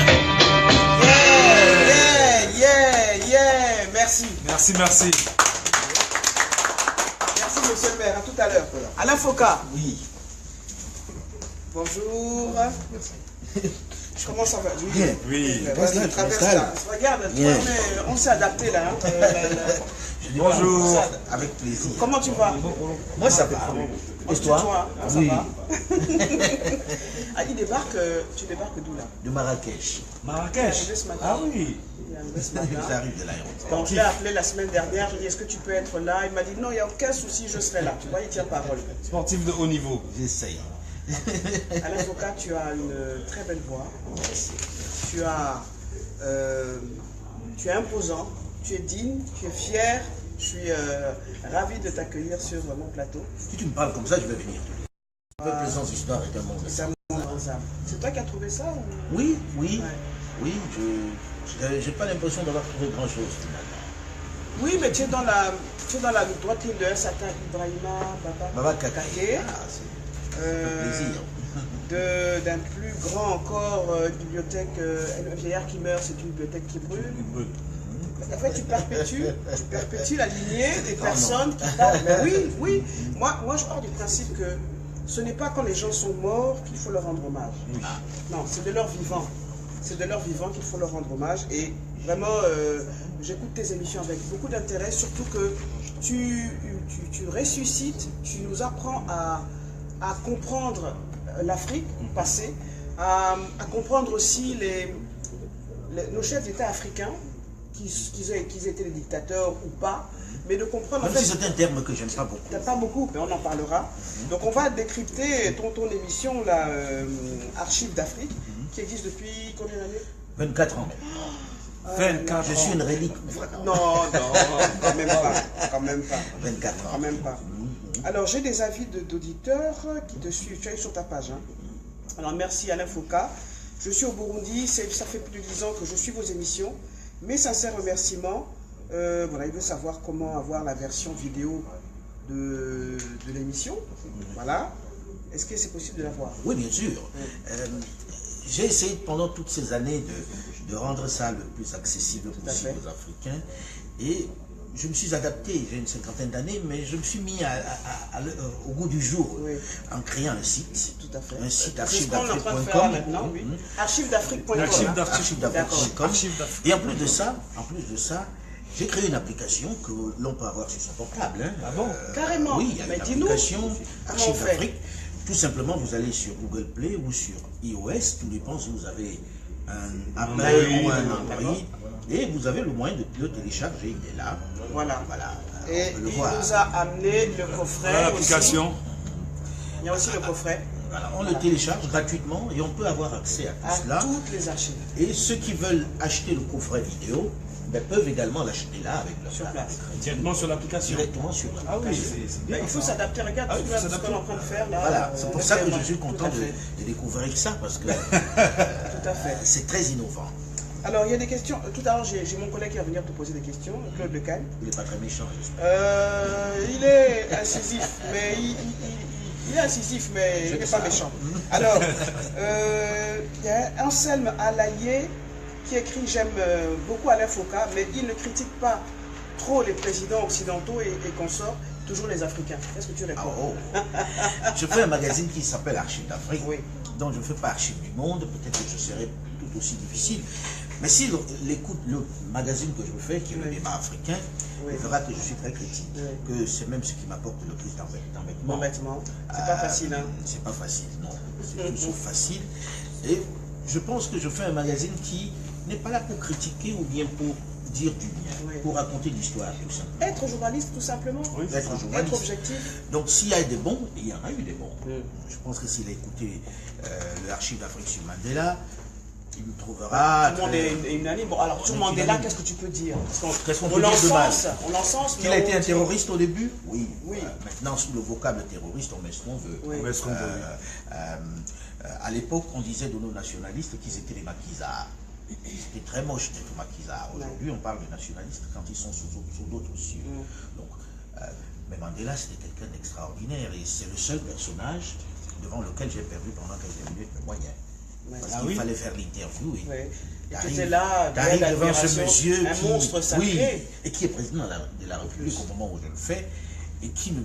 Yeah, merci. Merci. Merci, monsieur le maire, à tout à l'heure. Alain Foucault. Oui. Bonjour. Comment ça va? Bien. Oui. Vas-y, traverse là. Regarde, Bien. on s'est adapté là. Hein. Bonjour. Avec plaisir. Comment tu vas? Moi, ça va. Et toi? Ça Oui. va. Ah, tu débarques d'où là? De Marrakech. Marrakech. arrivé ce matin. Ah oui. Il est arrivé ce matin. J'arrive de l'aéroport. Donc je l'ai appelé la semaine dernière, je lui ai dit est-ce que tu peux être là? Il m'a dit non, il n'y a aucun souci, je serai là. Tu vois, il tient parole. Sportif de haut niveau. J'essaye. Alain Foucault, tu as une très belle voix. Tu es imposant, tu es digne, tu es fier. Je suis ravi de t'accueillir sur mon plateau. Si tu me parles comme ça, je vais venir. Un peu sans histoire est un monde. C'est un moment dans âme. C'est toi qui as trouvé ça ou... Oui. Ouais. Oui, j'ai pas l'impression d'avoir trouvé grand chose finalement. Oui, mais tu es dans la droite ligne d'un certain Ibrahima Baba Kaka. Kaké. Ça fait plaisir. D'un plus grand encore, une bibliothèque, un vieillard qui meurt, c'est une bibliothèque qui brûle. En fait, tu perpétues la lignée des personnes qui parlent. Mais oui. Moi, je pars du principe que ce n'est pas quand les gens sont morts qu'il faut leur rendre hommage. Non, c'est de leur vivant. C'est de leur vivant qu'il faut leur rendre hommage. Et vraiment, j'écoute tes émissions avec beaucoup d'intérêt, surtout que tu ressuscites, tu nous apprends à comprendre l'Afrique passée, à comprendre aussi nos chefs d'État africains, qu'ils étaient des dictateurs ou pas, mais de comprendre... Même si c'est un terme que j'aime pas beaucoup. T'as pas beaucoup, mais on en parlera. Donc on va décrypter ton émission, la Archives d'Afrique, qui existe depuis combien d'années? 24 ans. 24 Je suis une relique. Non, quand même pas. 24 ans. Quand même pas. Alors j'ai des avis d'auditeurs qui te suivent. Tu es sur ta page. Hein. Alors merci Alain Foucault. Je suis au Burundi, ça fait plus de 10 ans que je suis vos émissions. Mes sincères remerciements. Voilà, il veut savoir comment avoir la version vidéo de l'émission. Voilà. Est-ce que c'est possible de l'avoir? Oui, bien sûr. J'ai essayé pendant toutes ces années de rendre ça le plus accessible possible aux Africains. Et je me suis adapté, j'ai une cinquantaine d'années, mais je me suis mis au goût du jour en créant un site. Tout à fait. Un site archivesdafrique.com maintenant, archivesdafrique.com. Archivesdafrique.com. Et en plus de ça, J'ai créé une application que l'on peut avoir sur son portable. Hein. Ah bon? Carrément. Oui, il y a Mais une dis-nous, application comment on Archives fait? d'Afrique. Tout simplement, vous allez sur Google Play ou sur iOS. Tout dépend si vous avez un Apple ou un Android. Et vous avez le moyen de le télécharger. Il est là. Voilà. Voilà. Et On peut le il voir. nous a amené le coffret. Voilà l'application. aussi. Il y a aussi le coffret. Voilà, on le télécharge gratuitement et on peut avoir accès à tout cela. À toutes les archives. Et ceux qui veulent acheter le coffret vidéo peuvent également l'acheter là avec leur Sur place. Directement sur l'application. directement sur Ah oui, l'application. c'est Mais bien. il faut s'adapter. Regarde Ah oui, tout il faut ce qu'on est en train de faire là. Voilà, c'est pour ça que je suis Tout content à fait. de découvrir ça parce que Tout à fait. c'est très innovant. Alors, il y a des questions. Tout à l'heure, j'ai mon collègue qui va venir te poser des questions, Claude Lecaille. Il n'est pas très méchant, j'espère. Il est incisif, mais il est incisif, mais il n'est pas méchant. Alors, il y a Anselme Alaye qui écrit « J'aime beaucoup Alain Foucault, mais il ne critique pas trop les présidents occidentaux et consorts, toujours les Africains. » Qu'est-ce que tu réponds? Je fais un magazine qui s'appelle Archives d'Afrique, Oui. donc je ne fais pas Archives du Monde, peut-être que je serai tout aussi difficile. Mais si l'écoute, le magazine que je fais, qui est le débat africain, Oui. il verra que je suis très critique, Oui. que c'est même ce qui m'apporte le plus d'embêtement. Bon vêtement. C'est pas facile, hein? C'est pas facile, non. C'est tout sauf facile. Et je pense que je fais un magazine qui n'est pas là pour critiquer ou bien pour dire du bien, Oui. pour raconter l'histoire, tout simplement. Être journaliste, tout simplement. Être journaliste. Être objectif. Donc s'il y a des bons, il y en a eu des bons. Mm. Je pense que s'il a écouté l'archive d'Afrique sur Mandela, il me trouvera... Tout le monde est unanime. Bon, alors, sur On est Mandela, unanime. qu'est-ce que tu peux dire? Qu'est-ce qu'on On peut dire de mal? l'encense, Qu'il mais a été on un dit- terroriste au début? Oui. Oui. Maintenant, sous le vocable terroriste, on met ce qu'on veut. Oui. On met ce qu'on veut. À l'époque, on disait de nos nationalistes qu'ils étaient des maquisards. C'était très moche d'être maquisard. Aujourd'hui, on parle de nationalistes quand ils sont sous d'autres cieux. Donc, mais Mandela, c'était quelqu'un d'extraordinaire et c'est le seul personnage devant lequel j'ai perdu pendant quelques minutes mes moyens. Ouais. Parce Ah qu'il oui? fallait faire l'interview. Oui. Et tu T'arrives- étais là, t'arrives belle devant ce admiration, monsieur un qui, monstre sacré. oui, et qui est président de la République au moment où je le fais, et qui ne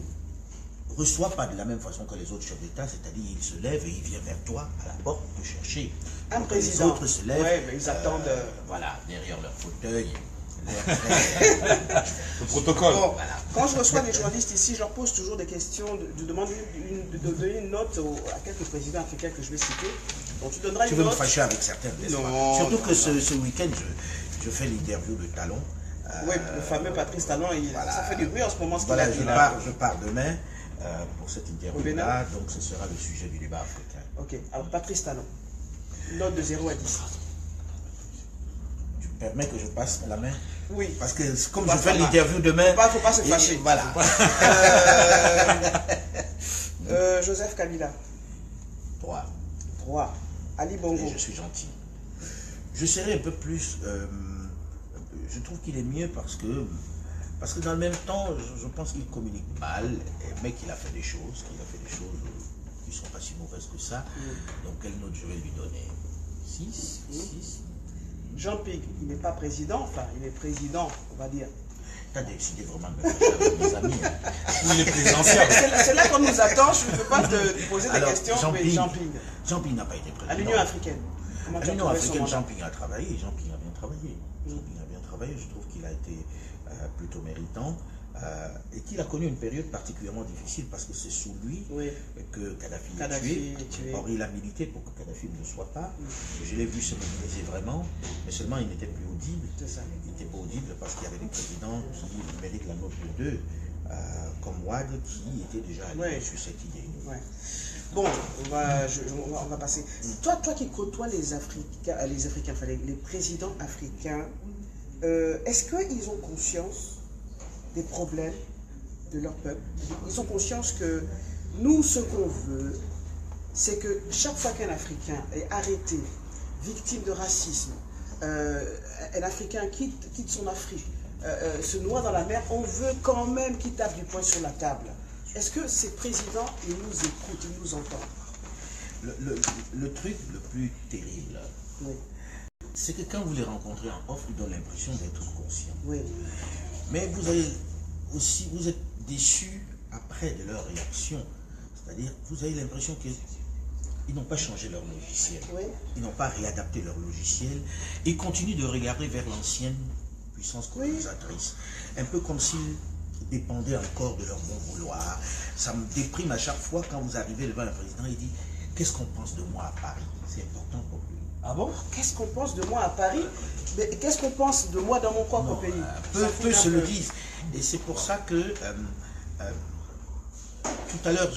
reçoit pas de la même façon que les autres chefs d'État, c'est-à-dire il se lève et il vient vers toi à la porte te chercher. Un Alors que président. Les autres se lèvent, Ouais, mais ils attendent, voilà, derrière leur fauteuil. Le protocole. Bon, quand je reçois des journalistes ici, je leur pose toujours des questions, de demander de donner une note à quelques présidents africains que je vais citer. Donc tu donneras Tu une veux me note. fâcher avec certains, n'est-ce pas? Non, Surtout non, que ce week-end, je fais l'interview de Talon. Oui, le fameux Patrice Talon, Voilà. ça fait du bruit en ce moment ce qu'il Voilà, a dit là. je pars demain pour cette Au interview-là, donc ce sera le sujet du débat africain. Ok, alors Patrice Talon, une note de 0 à 10. Tu permets que je passe la main? Oui. Parce que comme Pas je fais ça. l'interview demain... Faut pas se et- fâcher. Voilà. Joseph Kabila, 3. 3. Ali Bongo, Et je suis gentil. Je serai un peu plus... je trouve qu'il est mieux parce que dans le même temps, je pense qu'il communique mal, mais qu'il a fait des choses, qui ne sont pas si mauvaises que ça. Donc quelle note je vais lui donner? 6. Jean Ping, il n'est pas président, enfin il est président, on va dire. Tu as décidé vraiment de me faire avec mes amis. Hein. Il est présidentiel. C'est là qu'on nous attend, je ne peux pas te poser des Alors, questions, mais Jean Ping. Jean Ping n'a pas été président. À l'Union africaine. Comment À tu as l'Union trouvé son africaine, mandat? Jean Ping a travaillé, Jean Ping a bien travaillé. Jean Ping a bien travaillé, je trouve qu'il a été plutôt méritant et qu'il a connu une période particulièrement difficile parce que c'est sous lui Oui. que Kadhafi l'a Kadhafi tué. est tué. Or, il a milité pour que Kadhafi ne le soit pas. Je l'ai vu se mobiliser vraiment, mais seulement il n'était plus audible. C'est ça. Il n'était pas audible parce qu'il y avait des présidents qui méritent la note de 2, comme Wade, qui était déjà allé Ouais. sur cette idée. Ouais. Bon, on va passer. Toi qui côtoies les Africains, enfin, les présidents africains, est-ce qu'ils ont conscience des problèmes de leur peuple? Ils ont conscience que nous, ce qu'on veut, c'est que chaque fois qu'un Africain est arrêté, victime de racisme, un Africain quitte son Afrique, se noie dans la mer, on veut quand même qu'il tape du poing sur la table. Est-ce que ces présidents, ils nous écoutent, ils nous entendent? Le truc le plus terrible, Oui, c'est que quand vous les rencontrez en off, ils donnent l'impression d'être conscients. oui, Mais vous êtes déçu après de leur réaction. C'est-à-dire, vous avez l'impression qu'ils n'ont pas changé leur logiciel. oui. Ils n'ont pas réadapté leur logiciel. Ils continuent de regarder vers l'ancienne puissance colonisatrice. Un peu comme s'ils dépendaient encore de leur bon vouloir. Ça me déprime à chaque fois quand vous arrivez devant un président et dit « Qu'est-ce qu'on pense de moi à Paris ?» C'est important pour lui. Ah bon? Qu'est-ce qu'on pense de moi à Paris? Mais qu'est-ce qu'on pense de moi dans mon propre pays? Peu se le disent. Et c'est pour ça que tout à l'heure,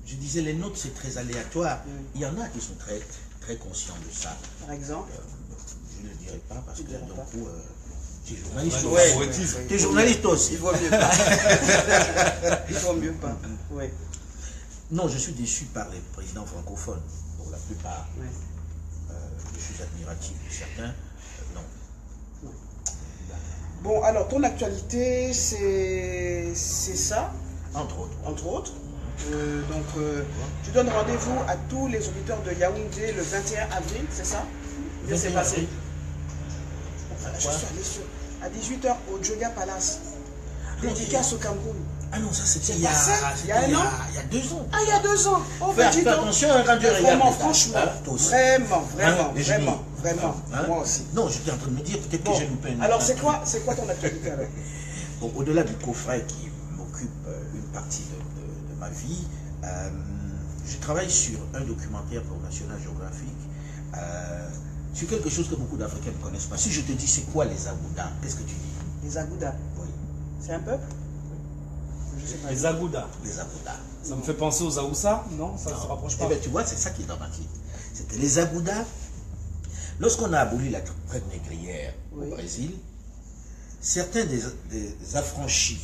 je disais les notes c'est très aléatoire. Il y en a qui sont très, très conscients de ça. Par exemple? Je ne le dirai pas parce que diras donc pas. tu es journaliste. Ouais, Tu es journaliste aussi. Il vaut mieux pas. Il vaut mieux pas. Oui. Non, je suis déçu par les présidents francophones, pour la plupart. Ouais. Je suis admiratif de certains. Non. Bon, alors, ton actualité, c'est ça, Entre autres. entre autres. Tu donnes rendez-vous à tous les auditeurs de Yaoundé le 21 avril, c'est ça? Bien s'est passé. Je suis allé sur à 18h au Joga Palace. Dédicace au Cameroun. Ah non, ça c'était C'est il y a passé il y a un an? il y a 2 ans. Ah, il y a 2 ans. Oh, Fais dis donc. attention quand tu regardes. Vraiment, les dates, franchement. hein, toi aussi. Vraiment. Hein? Moi aussi. Non, j'étais en train de me dire peut-être Bon, que j'ai loupé un- alors, c'est quoi ton actualité alors? Bon, au-delà du coffret qui m'occupe une partie de ma vie, je travaille sur un documentaire pour National Geographic, sur quelque chose que beaucoup d'Africains ne connaissent pas. Si je te dis c'est quoi les Agoudas, qu'est-ce que tu dis? Les Agoudas. Oui, C'est un peuple? Je sais pas. Les Agoudas. les Agoudas. Ça me fait penser aux Aoussa? Non, ça ne se rapproche pas. Eh bien, tu vois, c'est ça qui est dans ma titre. C'était les Agoudas. Lorsqu'on a aboli la traite négrière Oui. au Brésil, certains des affranchis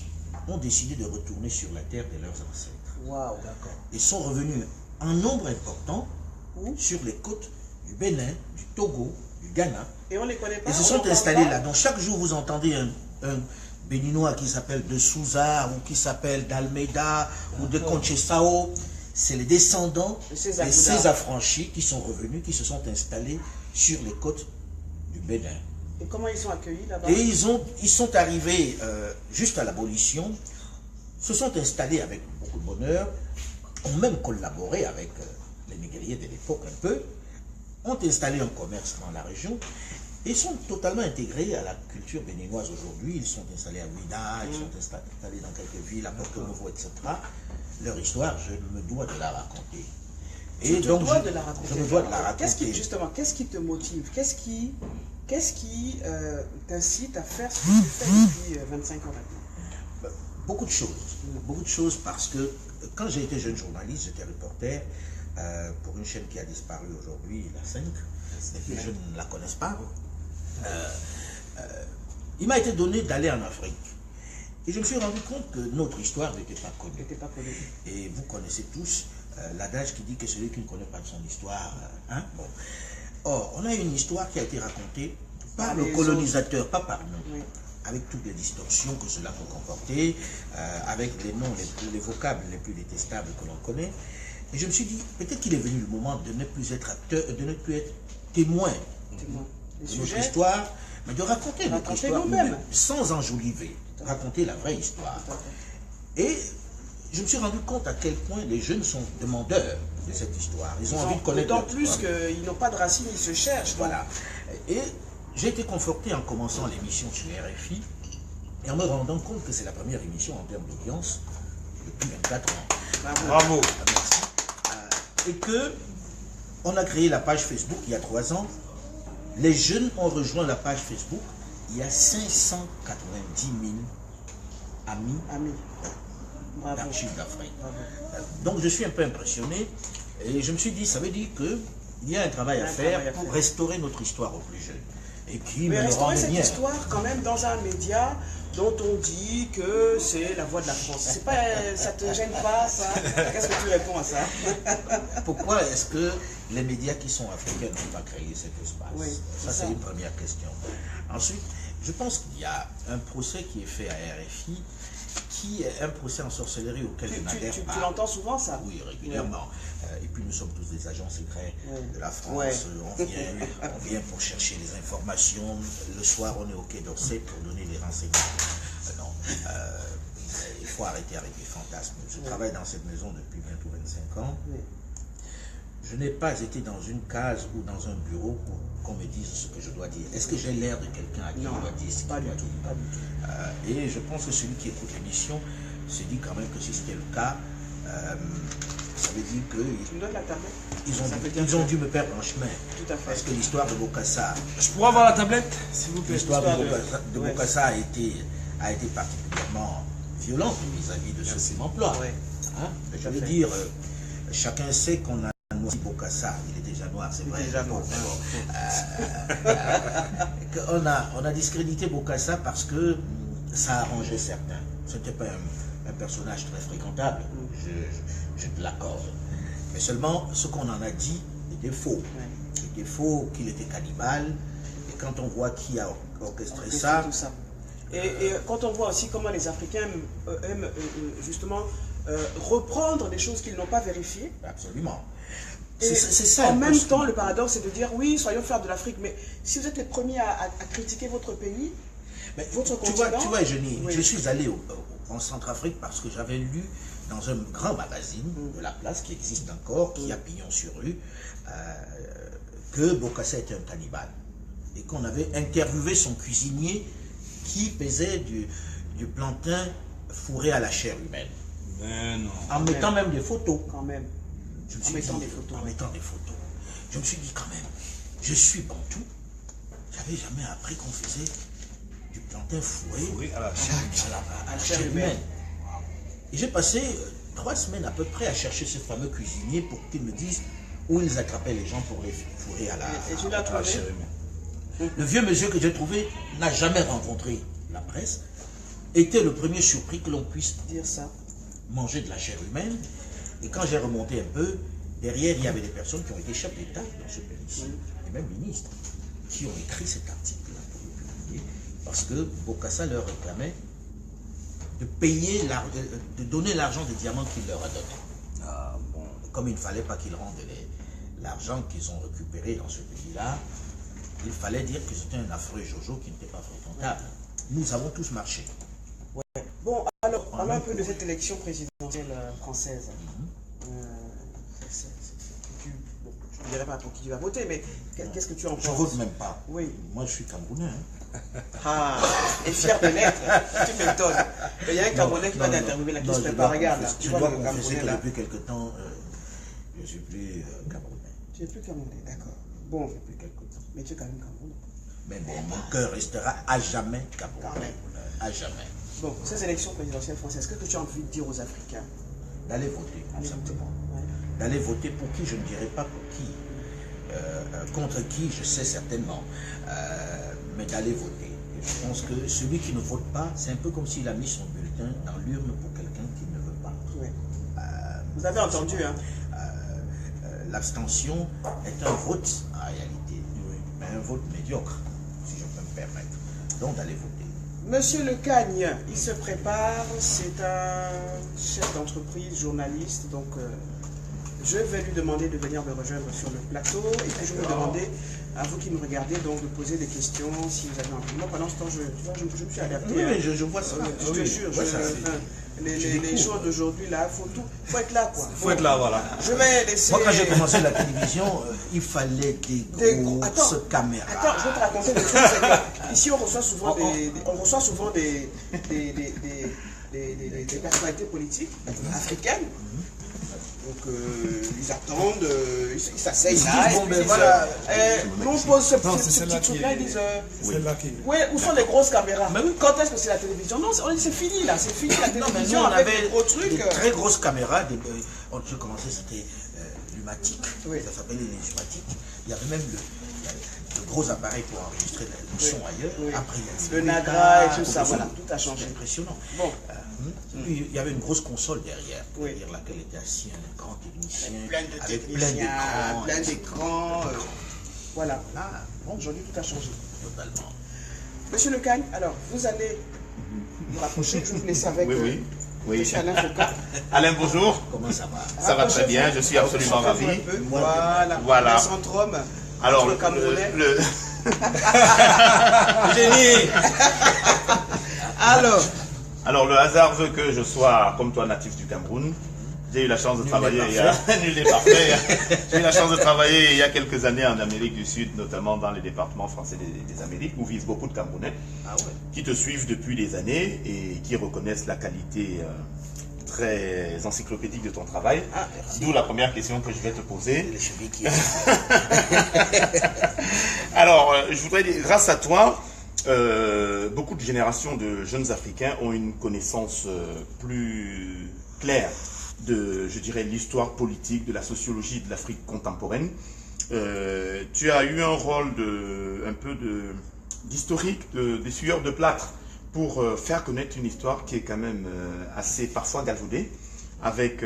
ont décidé de retourner sur la terre de leurs ancêtres. Waouh. D'accord. Ils sont revenus en nombre important Où? sur les côtes du Bénin, du Togo, du Ghana, Et on les connaît pas. et se on sont n'entend installés pas. là. Donc chaque jour, vous entendez un Béninois qui s'appelle de Souza, ou qui s'appelle d'Almeida, ou de Conchesao. C'est les descendants De ces de Agoudas. ces affranchis qui sont revenus, qui se sont installés sur les côtes du Bénin. Et comment ils sont accueillis là-bas? Et ils sont arrivés juste à l'abolition, se sont installés avec beaucoup de bonheur, ont même collaboré avec les négriers de l'époque un peu, ont installé un commerce dans la région et sont totalement intégrés à la culture béninoise aujourd'hui. Ils sont installés à Ouida, ils sont installés dans quelques villes, à Porto Novo, etc. Leur histoire, je me dois de la raconter. Tu te donc, dois de la raconter. Je me dois de la raconter. Qu'est-ce qui te motive? Qu'est-ce qui t'incite à faire ce que tu fais depuis 25 ans maintenant? Beaucoup de choses parce que quand j'ai été jeune journaliste, j'étais reporter pour une chaîne qui a disparu aujourd'hui, la 5, et puis je ne la connais pas. Il m'a été donné d'aller en Afrique. Et je me suis rendu compte que notre histoire n'était pas connue. Et vous connaissez tous l'adage qui dit que celui qui ne connaît pas de son histoire... hein, bon. Or, on a une histoire qui a été racontée par le colonisateur, pas par nous. Oui. Avec toutes les distorsions que cela peut comporter, avec les noms, les vocables les plus détestables que l'on connaît. Et je me suis dit, peut-être qu'il est venu le moment de ne plus être acteur, de ne plus être témoin de notre histoire, mais de raconter notre histoire nous-mêmes, sans enjoliver, raconter la vraie histoire. Et je me suis rendu compte à quel point les jeunes sont demandeurs de cette histoire. Ils ont envie de connaître d'autant leur plus histoire. qu'ils n'ont pas de racines, ils se cherchent. Voilà. Et j'ai été conforté en commençant l'émission sur RFI et en me rendant compte que c'est la première émission en termes d'audience depuis 24 ans. Bravo. Merci. Et que on a créé la page Facebook il y a 3 ans. Les jeunes ont rejoint la page Facebook. Il y a 590 000 amis d'archives d'Afrique. Donc je suis un peu impressionné et je me suis dit, ça veut dire qu'il y a un travail à faire pour restaurer notre histoire aux plus jeunes. Et puis, mais restaurer cette bien. histoire quand même dans un média dont on dit que c'est la voix de la France. C'est pas, ça te gêne pas ça? Qu'est-ce que tu réponds à ça? Pourquoi est-ce que les médias qui sont africains n'ont pas créé cet espace? Oui, ça c'est une première question. Ensuite, je pense qu'il y a un procès qui est fait à RFI qui est un procès en sorcellerie auquel je n'adhère pas. Tu l'entends souvent ça? Oui, régulièrement. Et puis nous sommes tous des agents secrets de la France. Ouais. On vient pour chercher les informations. Le soir, on est au Quai d'Orsay pour donner les renseignements. Non. Il faut arrêter avec les fantasmes. Je travaille dans cette maison depuis bientôt 25 ans. je n'ai pas été dans une case ou dans un bureau pour qu'on me dise ce que je dois dire. Est-ce que j'ai l'air de quelqu'un à qui on doit dire ce qu'il doit dire? Pas du tout. Et je pense que celui qui écoute l'émission se dit quand même que si c'était le cas, ça veut dire que Tu me donnes la tablette? ils ont dû me perdre en chemin. Tout à fait. Parce que l'histoire de Bokassa, Je pourrais avoir la tablette, s'il vous plaît. l'histoire de Bokassa a été particulièrement violente vis-à-vis de ceux qui m'emploient. Ouais. Hein? Je veux dire, chacun sait qu'on a noirci Bokassa. Il est déjà noir, c'est vrai. Déjà noir. On a discrédité Bokassa parce que ça arrangeait certains. Ce n'était pas un personnage très fréquentable, je te l'accorde. Mais seulement, ce qu'on en a dit était faux. C'était faux qu'il était cannibale. Et quand on voit qui a orchestré ça... Tout ça. Et quand on voit aussi comment les Africains aiment justement reprendre des choses qu'ils n'ont pas vérifiées. Absolument. C'est ça. En même temps, le paradoxe, c'est de dire oui, soyons fiers de l'Afrique, mais si vous êtes les premiers à critiquer votre pays, votre continent... Tu vois, Eugénie, je suis allé en Centrafrique parce que j'avais lu dans un grand magazine de la place qui existe encore, qui a pignon sur rue, que Bokassa était un cannibale. Et qu'on avait interviewé son cuisinier qui pesait du plantain fourré à la chair humaine. Mais non. En mettant même des photos. Quand même. En mettant des photos. Je me suis dit quand même, je suis bantou. J'avais jamais appris qu'on faisait du plantain fourré à la chair humaine. Et j'ai passé 3 semaines à peu près à chercher ce fameux cuisinier pour qu'il me dise où ils attrapaient les gens pour les fourrer à la chair humaine. Le vieux monsieur que j'ai trouvé n'a jamais rencontré la presse, était le premier surpris que l'on puisse dire ça. Manger de la chair humaine. Et quand j'ai remonté un peu, derrière, il y avait des personnes qui ont été chefs d'État dans ce pays-ci, et même ministres, qui ont écrit cet article-là pour le publier, parce que Bokassa leur réclamait de payer, de donner l'argent des diamants qu'il leur a donné. Comme il ne fallait pas qu'ils rendent l'argent qu'ils ont récupéré dans ce pays-là, il fallait dire que c'était un affreux Jojo qui n'était pas fréquentable. Nous avons tous marché. Ouais. Bon, alors, parlons un peu de cette élection présidentielle française. Je ne dirais pas pour qui tu vas voter, mais qu'est-ce que tu en penses? Je ne vote même pas. Oui. Moi, je suis Camerounais. Ah, et fier de l'être, tu m'étonnes. Il y a un Camerounais qui va t'interviewer là, qui se prépare. Regarde, là. Tu dois confesser que depuis quelque temps, je ne suis plus Camerounais. Tu n'es plus Camerounais, d'accord. Bon, mais tu es quand même Camerounais. Mais bon, mon cœur restera à jamais Camerounais. À jamais. Bon, ces élections présidentielles françaises, qu'est-ce que tu as envie de dire aux Africains? D'aller voter, tout simplement. D'aller voter pour qui, je ne dirais pas pour qui. Contre qui, je sais certainement. Mais d'aller voter. Et je pense que celui qui ne vote pas, c'est un peu comme s'il a mis son bulletin dans l'urne pour quelqu'un qui ne veut pas. Oui. Vous avez entendu, hein? L'abstention est un vote en réalité, mais un vote médiocre, si je peux me permettre. Donc d'aller voter. Monsieur Le Cagne, il se prépare, c'est un chef d'entreprise, journaliste, donc je vais lui demander de venir me rejoindre sur le plateau et puis je vais vous demander à vous qui me regardez donc de poser des questions si vous avez envie. Moi pendant ce temps, je me suis adapté. Oui, mais je vois ça. Je te jure, les choses d'aujourd'hui là, faut être là quoi. Faut être là, voilà. Je vais laisser... Moi quand j'ai commencé la télévision, il fallait des grosses caméras. Attends, je vais te raconter des choses, c'est que ici on reçoit souvent des personnalités politiques africaines. Donc ils attendent, ils s'asseyent là, et puis voilà. Nous on pose ce petit truc-là, ils disent oui, où sont les grosses caméras? Quand est-ce que c'est la télévision? Non, c'est fini là, c'est fini la télévision. On avait des gros trucs. Des très grosses caméras, je commençais, c'était Lumatic, ça s'appelait les Lumatiques. Il y avait même de gros appareils pour enregistrer le son ailleurs. Après, le Nagra et tout ça, voilà, tout a changé. C'est impressionnant. Bon. Puis, il y avait une grosse console derrière laquelle était assis un grand technicien, avec plein d'écrans. Voilà. Aujourd'hui, tout a changé. Totalement. Monsieur Le Cagne, alors, vous allez vous rapprocher, je vous laisse avec Oui. Alain Foucault. Alain, bonjour. Comment ça va? Ça va très bien, je suis absolument ravi. Voilà. Le centrum. Alors, le Camerounais. Génie. Alors, le hasard veut que je sois, comme toi, natif du Cameroun. J'ai eu la chance de travailler nul n'est parfait. J'ai eu la chance de travailler il y a quelques années en Amérique du Sud, notamment dans les départements français des Amériques, où vivent beaucoup de Camerounais qui te suivent depuis des années et qui reconnaissent la qualité très encyclopédique de ton travail. D'où la première question que je vais te poser. Alors, je voudrais dire, grâce à toi, beaucoup de générations de jeunes Africains ont une connaissance plus claire de, je dirais, l'histoire politique, de la sociologie de l'Afrique contemporaine. Tu as eu un rôle un peu d'historique, des sueurs de plâtre, pour faire connaître une histoire qui est quand même assez parfois galvaudée, avec,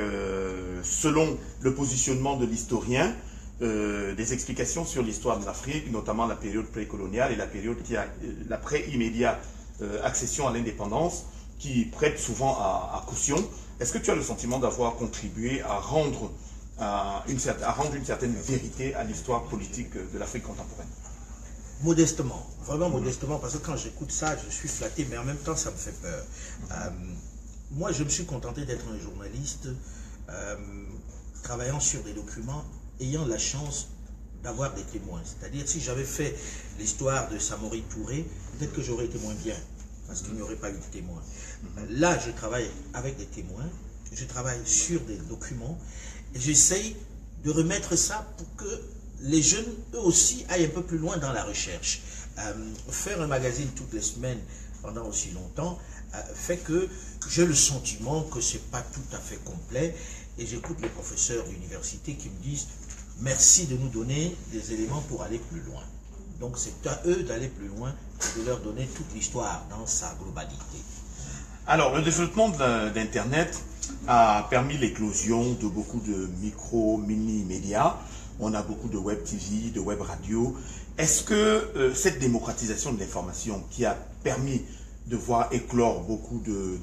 selon le positionnement de l'historien, des explications sur l'histoire de l'Afrique, notamment la période précoloniale et la période l'après-immédiat accession à l'indépendance, qui prête souvent à caution. Est-ce que tu as le sentiment d'avoir contribué à rendre une certaine vérité à l'histoire politique de l'Afrique contemporaine? Modestement, vraiment modestement, parce que quand j'écoute ça, je suis flatté, mais en même temps, ça me fait peur. Moi, je me suis contenté d'être un journaliste travaillant sur des documents, ayant la chance d'avoir des témoins. C'est-à-dire, si j'avais fait l'histoire de Samori Touré, peut-être que j'aurais été moins bien, parce qu'il n'y aurait pas eu de témoins. Là, je travaille avec des témoins, je travaille sur des documents, et j'essaye de remettre ça pour que les jeunes, eux aussi, aillent un peu plus loin dans la recherche. Faire un magazine toutes les semaines pendant aussi longtemps fait que j'ai le sentiment que ce n'est pas tout à fait complet, et j'écoute les professeurs d'université qui me disent « merci de nous donner des éléments pour aller plus loin ». Donc c'est à eux d'aller plus loin et de leur donner toute l'histoire dans sa globalité. Alors, le développement d'Internet a permis l'éclosion de beaucoup de mini-médias. On a beaucoup de web TV, de web radio. Est-ce que cette démocratisation de l'information qui a permis de voir éclore beaucoup de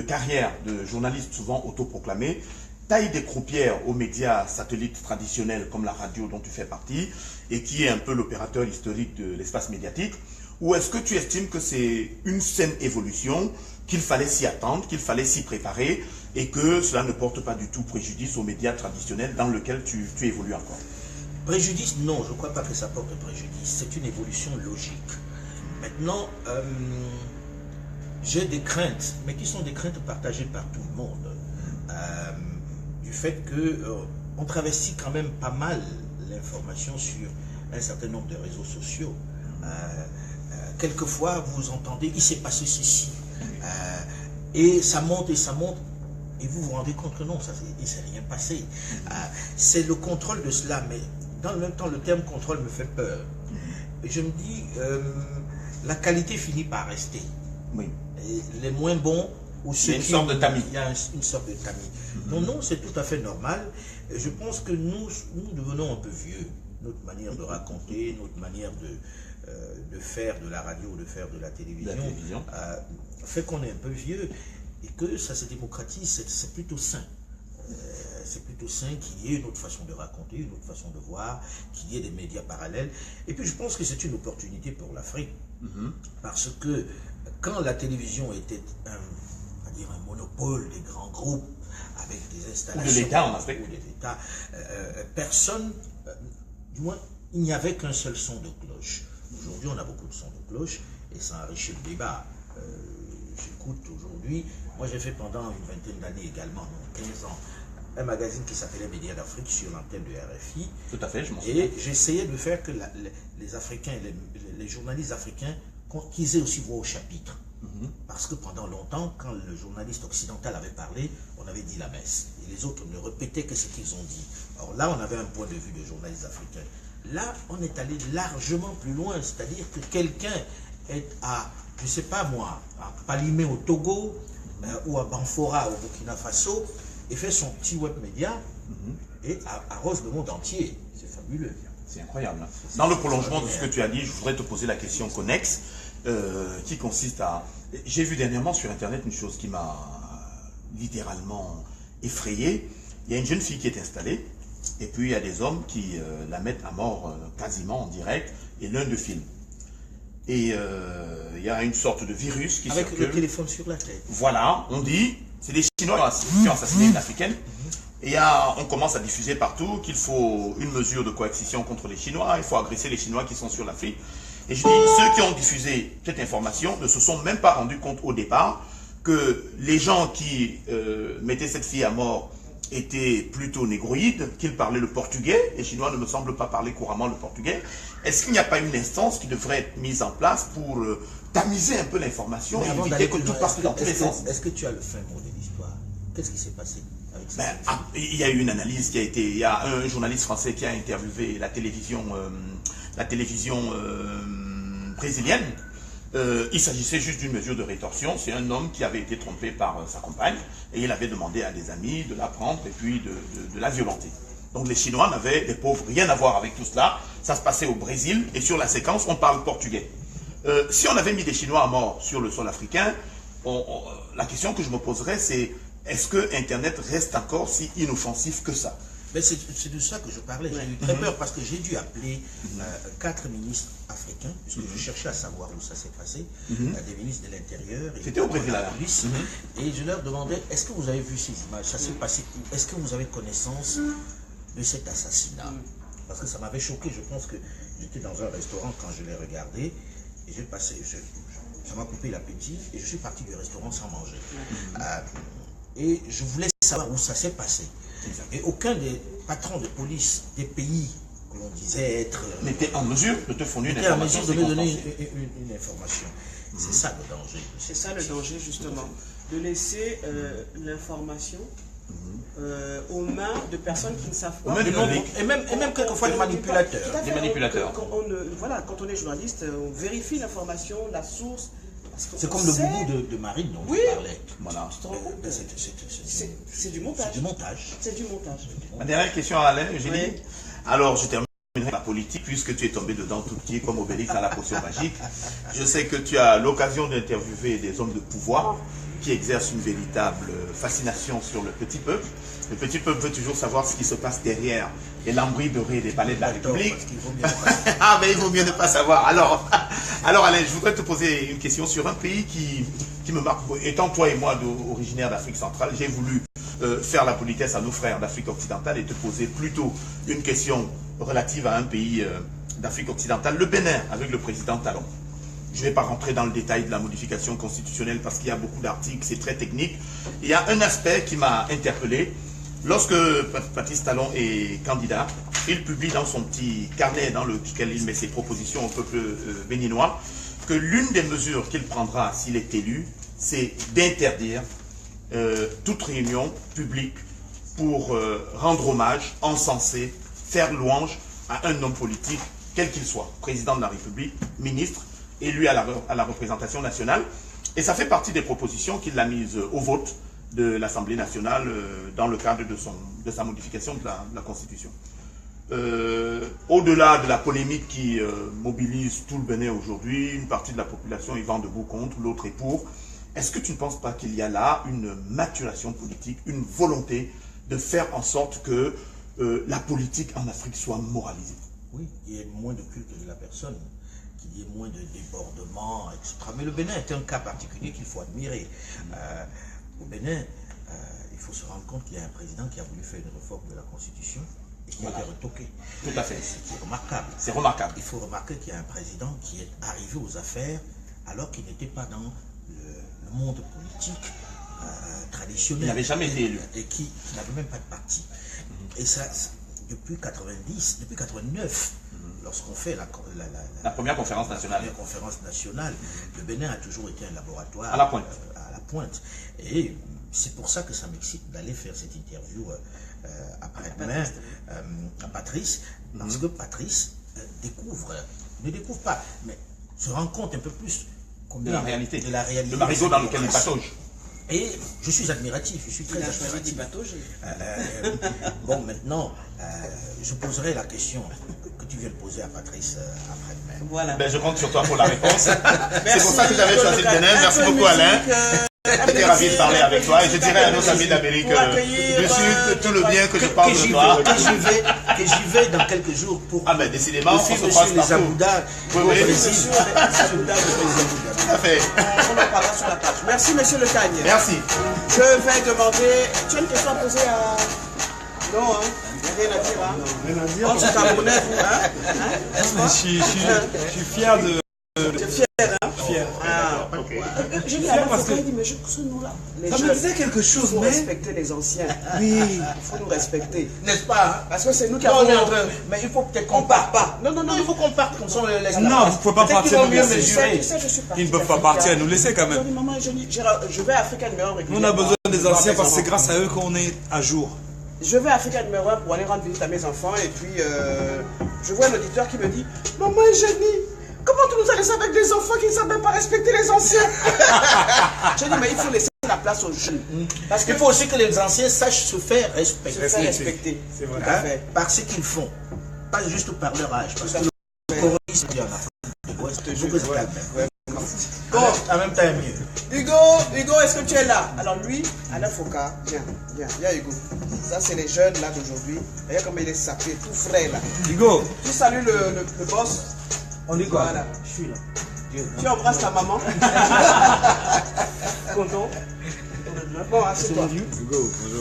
carrières de journalistes souvent autoproclamés, taille des croupières aux médias satellites traditionnels comme la radio dont tu fais partie et qui est un peu l'opérateur historique de l'espace médiatique, ou est-ce que tu estimes que c'est une saine évolution, qu'il fallait s'y attendre, qu'il fallait s'y préparer et que cela ne porte pas du tout préjudice aux médias traditionnels dans lesquels tu évolues encore? Préjudice, non, je ne crois pas que ça porte préjudice. C'est une évolution logique. Maintenant, j'ai des craintes, mais qui sont des craintes partagées par tout le monde. Du fait qu'on travestit quand même pas mal l'information sur un certain nombre de réseaux sociaux. Quelquefois, vous entendez, il s'est passé ceci. Et ça monte, et vous vous rendez compte que non, il ne s'est rien passé. C'est le contrôle de cela, mais dans le même temps, le terme contrôle me fait peur. Et je me dis, la qualité finit par rester. Oui. Et les moins bons, ou ceux il y a une sorte de tamis. Il y a une sorte de tamis. Non, c'est tout à fait normal. Et je pense que nous devenons un peu vieux. Notre manière de raconter, notre manière de faire de la radio, de faire de la télévision. Fait qu'on est un peu vieux et que ça se démocratise, c'est plutôt sain. C'est plutôt sain qu'il y ait une autre façon de raconter, une autre façon de voir, qu'il y ait des médias parallèles. Et puis je pense que c'est une opportunité pour l'Afrique, parce que quand la télévision était un monopole des grands groupes, avec des installations... Ou de l'État en Afrique. Ou de l'État, personne, du moins, il n'y avait qu'un seul son de cloche. Aujourd'hui, on a beaucoup de sons de cloche, et ça enrichit le débat. J'écoute aujourd'hui, moi j'ai fait pendant une vingtaine d'années également, 15 ans, un magazine qui s'appelait Médias d'Afrique sur l'antenne de RFI. Tout à fait, je m'en souviens. Et j'essayais de faire que les Africains, les journalistes africains, qu'ils aient aussi voix au chapitre. Parce que pendant longtemps, quand le journaliste occidental avait parlé, on avait dit la messe. Et les autres ne répétaient que ce qu'ils ont dit. Or là, on avait un point de vue de journaliste africain. Là, on est allé largement plus loin. C'est-à-dire que quelqu'un est à, je ne sais pas moi, à Palimé au Togo, ou à Banfora au Burkina Faso, et fait son petit web média, et arrose le monde entier. C'est fabuleux. C'est incroyable. Dans le prolongement de ce que tu as dit, je voudrais te poser la question connexe, qui consiste à... J'ai vu dernièrement sur Internet une chose qui m'a littéralement effrayé. Il y a une jeune fille qui est installée, et puis il y a des hommes qui la mettent à mort quasiment en direct, et l'un de filme. Et il y a une sorte de virus qui avec circule. le téléphone sur la tête. Voilà, on dit, C'est des Chinois qui ont assassiné une Africaine. Et on commence à diffuser partout qu'il faut une mesure de coercition contre les Chinois, il faut agresser les Chinois qui sont sur l'Afrique. Et je dis, ceux qui ont diffusé cette information ne se sont même pas rendus compte au départ que les gens qui mettaient cette fille à mort étaient plutôt négroïdes, qu'ils parlaient le portugais. Les Chinois ne me semblent pas parler couramment le portugais. Est-ce qu'il n'y a pas une instance qui devrait être mise en place pour tamiser un peu l'information et éviter que tout passe dans tous les sens? Est-ce que tu as le fin mot de l'histoire? Qu'est-ce qui s'est passé avec ça? Il y a eu une analyse qui a été... Il y a un journaliste français qui a interviewé la télévision brésilienne. Il s'agissait juste d'une mesure de rétorsion. C'est un homme qui avait été trompé par sa compagne et il avait demandé à des amis de la prendre et puis de la violenter. Donc les Chinois n'avaient, les pauvres, rien à voir avec tout cela. Ça se passait au Brésil et sur la séquence, on parle portugais. Si on avait mis des Chinois à mort sur le sol africain, la question que je me poserais, c'est est-ce que Internet reste encore si inoffensif que ça? Mais c'est de ça que je parlais. J'ai eu très peur parce que j'ai dû appeler 4 ministres africains, puisque je cherchais à savoir où ça s'est passé, des ministres de l'Intérieur. C'était au Brésil, là. Et je leur demandais, est-ce que vous avez vu ces images? Ça s'est passé où? Est-ce que vous avez connaissance de cet assassinat? Parce que ça m'avait choqué. Je pense que j'étais dans un restaurant quand je l'ai regardé, et j'ai passé, ça m'a coupé l'appétit, et je suis parti du restaurant sans manger. Et je voulais savoir où ça s'est passé. Et aucun des patrons de police des pays que l'on disait être... n'était en mesure de te fournir une information. En mesure de me donner une information. C'est ça le danger. C'est ça le danger, justement. De laisser l'information aux mains de personnes qui ne savent pas. Et même quelquefois des manipulateurs. Des manipulateurs. Quand on est journaliste, on vérifie l'information, la source. C'est comme le boubou de Marine dont tu parlais. Voilà. C'est du montage. C'est du montage. C'est du montage. Ma dernière question à Alain, Eugénie. Alors, je termine avec la politique, puisque tu es tombé dedans tout petit, comme Obélix à la potion magique. Je sais que tu as l'occasion d'interviewer des hommes de pouvoir qui exercent une véritable fascination sur le petit peuple. Le petit peuple veut toujours savoir ce qui se passe derrière les lambris dorés des palais de la République. Ah, mais il vaut mieux ne pas savoir. Alors Alain, je voudrais te poser une question sur un pays qui me marque. Étant toi et moi originaires d'Afrique centrale, j'ai voulu faire la politesse à nos frères d'Afrique occidentale et te poser plutôt une question relative à un pays d'Afrique occidentale, le Bénin, avec le président Talon. Je ne vais pas rentrer dans le détail de la modification constitutionnelle parce qu'il y a beaucoup d'articles, c'est très technique. Il y a un aspect qui m'a interpellé. Lorsque Patrice Talon est candidat, il publie dans son petit carnet dans lequel il met ses propositions au peuple béninois que l'une des mesures qu'il prendra s'il est élu, c'est d'interdire toute réunion publique pour rendre hommage, encenser, faire louange à un homme politique, quel qu'il soit, président de la République, ministre, élu à la représentation nationale. Et ça fait partie des propositions qu'il a mises au vote de l'Assemblée nationale dans le cadre de sa modification de la Constitution. Au-delà de la polémique qui mobilise tout le Bénin aujourd'hui, une partie de la population est vent debout contre, l'autre est pour. Est-ce que tu ne penses pas qu'il y a là une maturation politique, une volonté de faire en sorte que la politique en Afrique soit moralisée? Oui, il y ait moins de culte de la personne, qu'il y ait moins de débordements, etc. Mais le Bénin est un cas particulier qu'il faut admirer. Au Bénin, il faut se rendre compte qu'il y a un président qui a voulu faire une réforme de la Constitution et qui a été retoqué. Tout à fait. C'est remarquable. C'est remarquable. Il faut remarquer qu'il y a un président qui est arrivé aux affaires alors qu'il n'était pas dans le monde politique traditionnel. Il n'avait jamais été élu. Et qui n'avait même pas de parti. Et ça, depuis 90, depuis 89, lorsqu'on fait la première conférence nationale. Le Bénin a toujours été un laboratoire à la pointe. À la pointe. Et c'est pour ça que ça m'excite d'aller faire cette interview après-demain à Patrice, parce que Patrice ne découvre pas, mais se rend compte un peu plus de la réalité, le marigot dans lequel il patauge. Et je suis admiratif, je suis très admiratif. Bon, maintenant, je poserai la question que tu viens de poser à Patrice après-demain. Voilà. Ben, je compte sur toi pour la réponse. C'est pour ça que j'avais choisi le Bénin. Merci beaucoup, Alain. été ravi de parler avec toi et je dirais à nos amis d'Amérique du Sud tout le bien que je parle de toi. Que j'y vais dans quelques jours pour... Ah ben décidément, on se suivre croise les partout. Abuda Oui, au oui. Brésil. Tout à fait. On en parlera sur la page. Merci, monsieur Le Cagne. Merci. Je vais demander... Tu as une question à poser à... Non, hein? Il n'y a rien à dire, hein? Rien à dire. En tout cas, mon œuvre, hein? Je suis fier de... Tu es fier, hein? Fier. Ah, Ok. j'ai dit Fier à parce que- il dit, mais ce nom-là. Les Ça me jeunes, disait quelque il chose, faut mais... respecter les anciens. Oui. Il faut nous respecter. N'est-ce pas? Parce que c'est nous qui Non, avons... on est en train- mais il faut peut-être On qu'on parte. part pas. Non, non, non, Non, il faut qu'on parte comme ça, on les laisse. Non, vous pouvez pas Peut-être qu'ils partir, vont nous mieux laisser. mesurer. Tu sais, je suis parti Ils ne peuvent pas d'Africa. partir, nous laisser quand Je même. dis, maman, je vais à Africa numéro 1 Nous, régulièrement. on a besoin des Voir anciens mes parce que c'est enfants. grâce à eux qu'on est à jour. Je vais à Africa numéro 1 pour aller rendre visite à mes enfants et puis je vois un auditeur qui me dit « Maman Eugénie, comment tu nous as laissé avec des enfants qui ne savent même pas respecter les anciens ?» Je dis « Mais il faut laisser la place aux jeunes. Parce qu'il Il faut aussi que les anciens sachent se faire respecter. se faire respecter. C'est vrai. Tout à Hein, fait. par ce qu'ils font, pas juste par leur âge. Parce que le terrorisme en Afrique de l'Ouest, il faut que se calme. Bon, En même temps, mieux. Hugo, est-ce que tu es là? Alors lui, Alain Foka, viens Hugo. Ça c'est les jeunes là d'aujourd'hui. Regarde comment il est sapé, tout frais là. Hugo, Tu salues le boss. on dit quoi? Voilà. Je suis là. Tu embrasses ta maman. Content. Bon, assieds-toi.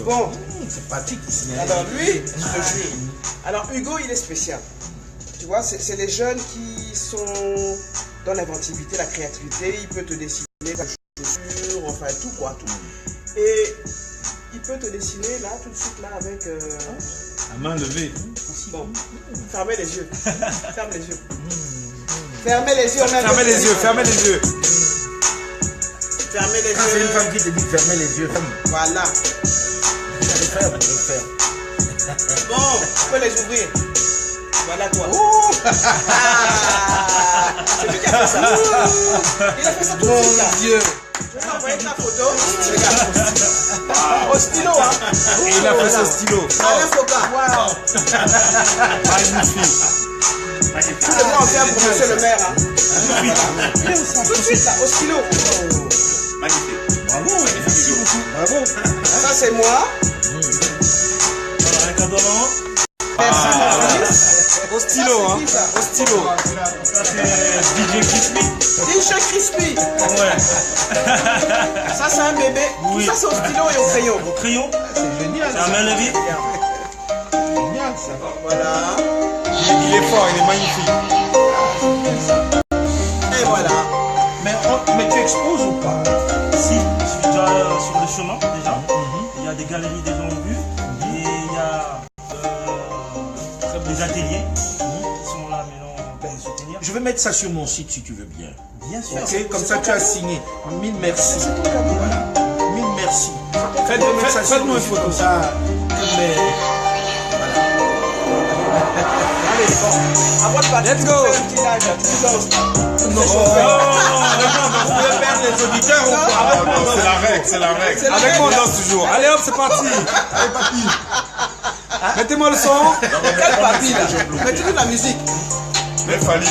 Bon, C'est pratique ici. alors lui, je te jure. Alors Hugo, il est spécial. Tu vois, c'est les jeunes qui sont dans l'inventivité, la créativité. Il peut te dessiner ta chaussure, enfin tout quoi, tout. Et il peut te dessiner là, tout de suite là, avec... La main levée. Bon, fermez les yeux. Ferme les yeux. Fermez les yeux. Fermez les yeux, fermez les yeux. Fermez les Quand c'est une yeux. femme qui te dit fermez les yeux, ferme. Voilà. Ferme, ferme. Bon, tu peux les ouvrir. Voilà toi. C'est lui qui a fait ça. Il a fait ça tout de suite là. Dieu. Je vais envoyer ta photo. Regarde. Au stylo, hein. Et il a fait son stylo. Alain Foka. Wow. Magnifique. Tout le monde en vient pour monsieur le maire. Hein. Tout de suite là, au stylo. Magnifique. Bravo, merci beaucoup. Bravo. Ça c'est moi. Un cadeau avant. Merci mon fils. Au stylo, hein. C'est qui, ça? Au stylo. Ça c'est DJ Crispy. DJ Crispy. Ouais. Ça c'est un bébé. Oui. Tout ça c'est au stylo et au crayon. Au crayon. C'est génial. C'est un main levée. Génial ça. Voilà. Il est fort, il est magnifique. Et voilà. Mais tu exposes ou pas? Si, je suis déjà sur le chemin déjà. Il y a des galeries déjà en vue. Et il y a des ateliers qui sont là maintenant pour me soutenir. Je vais mettre ça sur mon site si tu veux bien. Bien sûr. Ok, comme ça tu as signé. Mille merci. C'est ton cadeau. Voilà. Mille merci. Faites-nous une photo. Comme ça, que mes- Allez, bon. Avant de partir, Let's tu go. fais un petit live, tu danses. Non, vous pouvez perdre les auditeurs ou pas? C'est la règle, c'est la règle. C'est la Avec règle, moi, on hein. danse toujours. Allez hop, c'est parti. Allez, papy. Mettez-moi le son. Quel papy là? Mettez-nous de la musique. Mais Fali.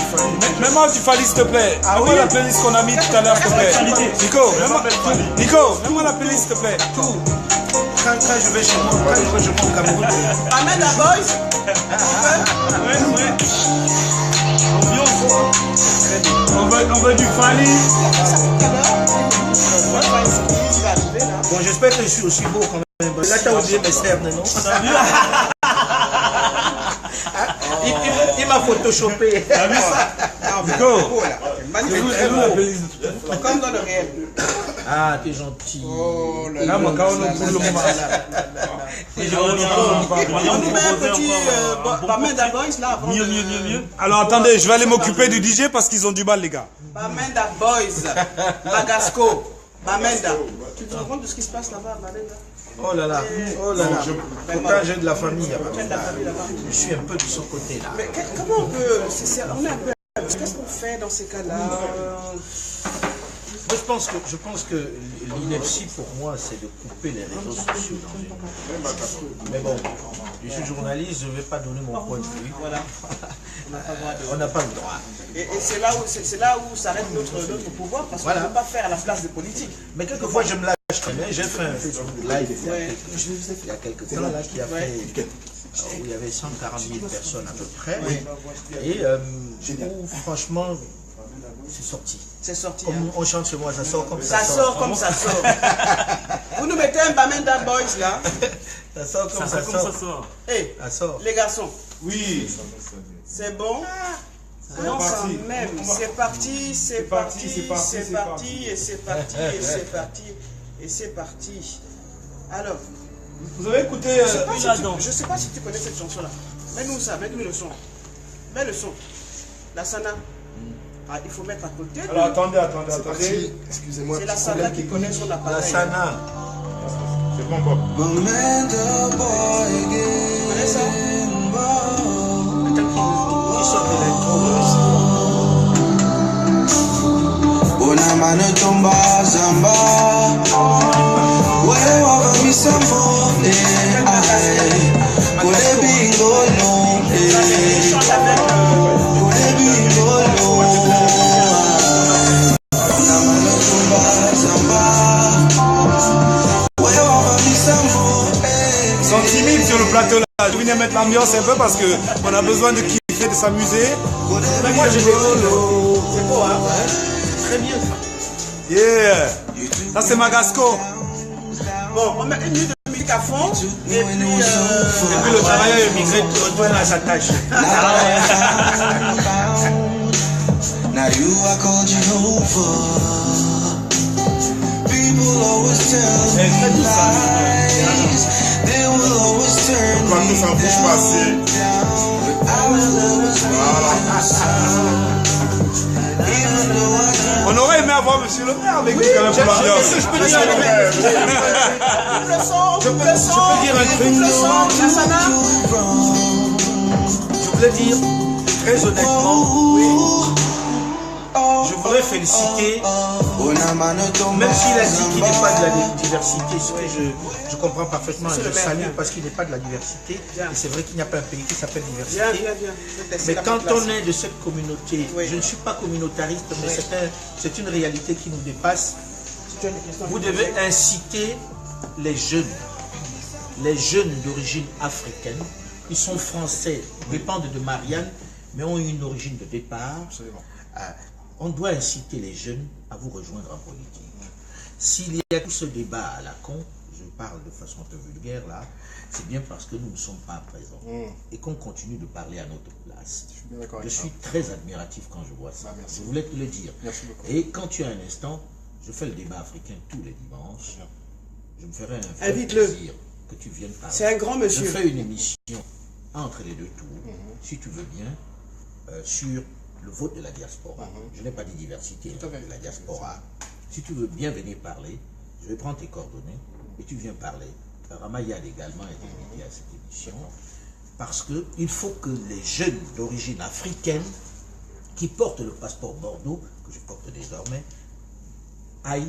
Mets-moi du Fali, s'il te plaît. Mets-moi la playlist qu'on a mis tout à l'heure, s'il te plaît. Nico, mets-moi la playlist, s'il te plaît. Tout. Quand je vais chez moi, quand je vais au Cameroun, Amène la boys. Ouais. Ambiance. On veut du Fali. bon, j'espère que je suis aussi beau quand même. Là, t'as oublié mes cernes, non? Il m'a photoshopé. Nico. Magnifique. Et nous, la playlist. Comme dans le réel. Ah, t'es gentil. Oh là Là, moi, quand on a pour le moment. Et je reviens. On nous met un petit Bamenda Boys là avant. Mieux. Alors, attendez, je vais aller m'occuper du DJ parce qu'ils ont du mal, les gars. Bamenda Boys. Bagasco. Bamenda. Tu te rends compte de ce qui se passe là-bas, Bamenda? Oh là là, oh là là. Pourtant, j'ai de la famille. Tu as de la famille là-bas. Je suis un peu de son côté là. Mais comment on peut. On est un peu. Qu'est-ce qu'on fait dans ces cas-là? Je pense que l'ineptie pour moi, c'est de couper les réseaux sociaux. Mais bon, je suis journaliste, je ne vais pas donner mon point de vue. Voilà. On n'a pas le droit. Et c'est là où s'arrête notre pouvoir parce qu'on ne Voilà. peut pas faire à la place des politiques. Mais quelquefois, je me lave J'ai fait un Facebook live il y a quelques temps là, qui a fait, où il y avait 140 000 personnes à peu près. Et où, franchement, c'est sorti. C'est sorti. Comme Hein. on chante chez moi, ça sort comme ça Ça sort comme ça sort. Vous nous mettez un Bamenda Boys là. Ça sort comme ça sort. Hey, Ça sort. les garçons, Oui. c'est bon. Non, quand même, c'est parti, c'est parti, c'est parti, et c'est parti, et c'est parti, et c'est parti. Alors, Vous avez écouté... je sais pas si tu connais cette chanson-là. Mets-nous ça, mets-nous le son. Mets le son. La Sana. Ah, il faut mettre à côté. Alors attendez. Excusez-moi. C'est la Sana qui connaît son appareil. La Sana. C'est bon encore. Tu connais ça? Ils sortent de l'intro. Unamano tomba zamba wewe wavamisambo kule bingolo kule bingolo unamano tomba zamba wewe wavamisambo. Ils sont timides sur le plateau là. Je viens mettre l'ambiance un peu parce qu'on a besoin de kiffer, de s'amuser. Mais moi j'ai des c'est beau hein. Très bien ça. Yeah. Ça c'est Magasco. Bon, on met une minute de musique à fond. Et puis, Le travailleur immigré retourne à sa tâche. Now you are called Jehovah. People always tell me lies. They will always turn me down. But I will always be even though I can't. On aurait aimé avoir monsieur le maire avec nous quand même pour l'ambiance. Je peux dire un truc. je peux dire un truc. La Sana. Je voulais dire très honnêtement, oui. Je voudrais féliciter, même s'il a dit qu'il n'est pas de la diversité, ce que je comprends parfaitement, je salue parce qu'il n'est pas de la diversité, et c'est vrai qu'il n'y a pas un pays qui s'appelle diversité. Viens. Mais quand on est de cette communauté, je ne suis pas communautariste, mais c'est une réalité qui nous dépasse. Vous devez inciter les jeunes d'origine africaine, ils sont français, dépendent de Marianne, mais ont une origine de départ. Absolument. On doit inciter les jeunes à vous rejoindre en politique. S'il y a tout ce débat à la con, je parle de façon un peu vulgaire là, c'est bien parce que nous ne sommes pas présents et qu'on continue de parler à notre place. Je suis bien d'accord avec Je suis très admiratif quand je vois ça. Merci. Je voulais te le dire. Merci beaucoup. Et quand tu as un instant, je fais le débat africain tous les dimanches. Je me ferai un vrai Invite-le. plaisir que tu viennes parler. C'est un grand monsieur. Je fais une émission entre les deux tours, si tu veux bien, sur le vote de la diaspora. Je n'ai pas dit diversité, Tout à fait. de la diaspora. Si tu veux bien venir parler, je vais prendre tes coordonnées et tu viens parler. Ramayad également est invité à cette émission parce qu'il faut que les jeunes d'origine africaine qui portent le passeport Bordeaux, que je porte désormais, aillent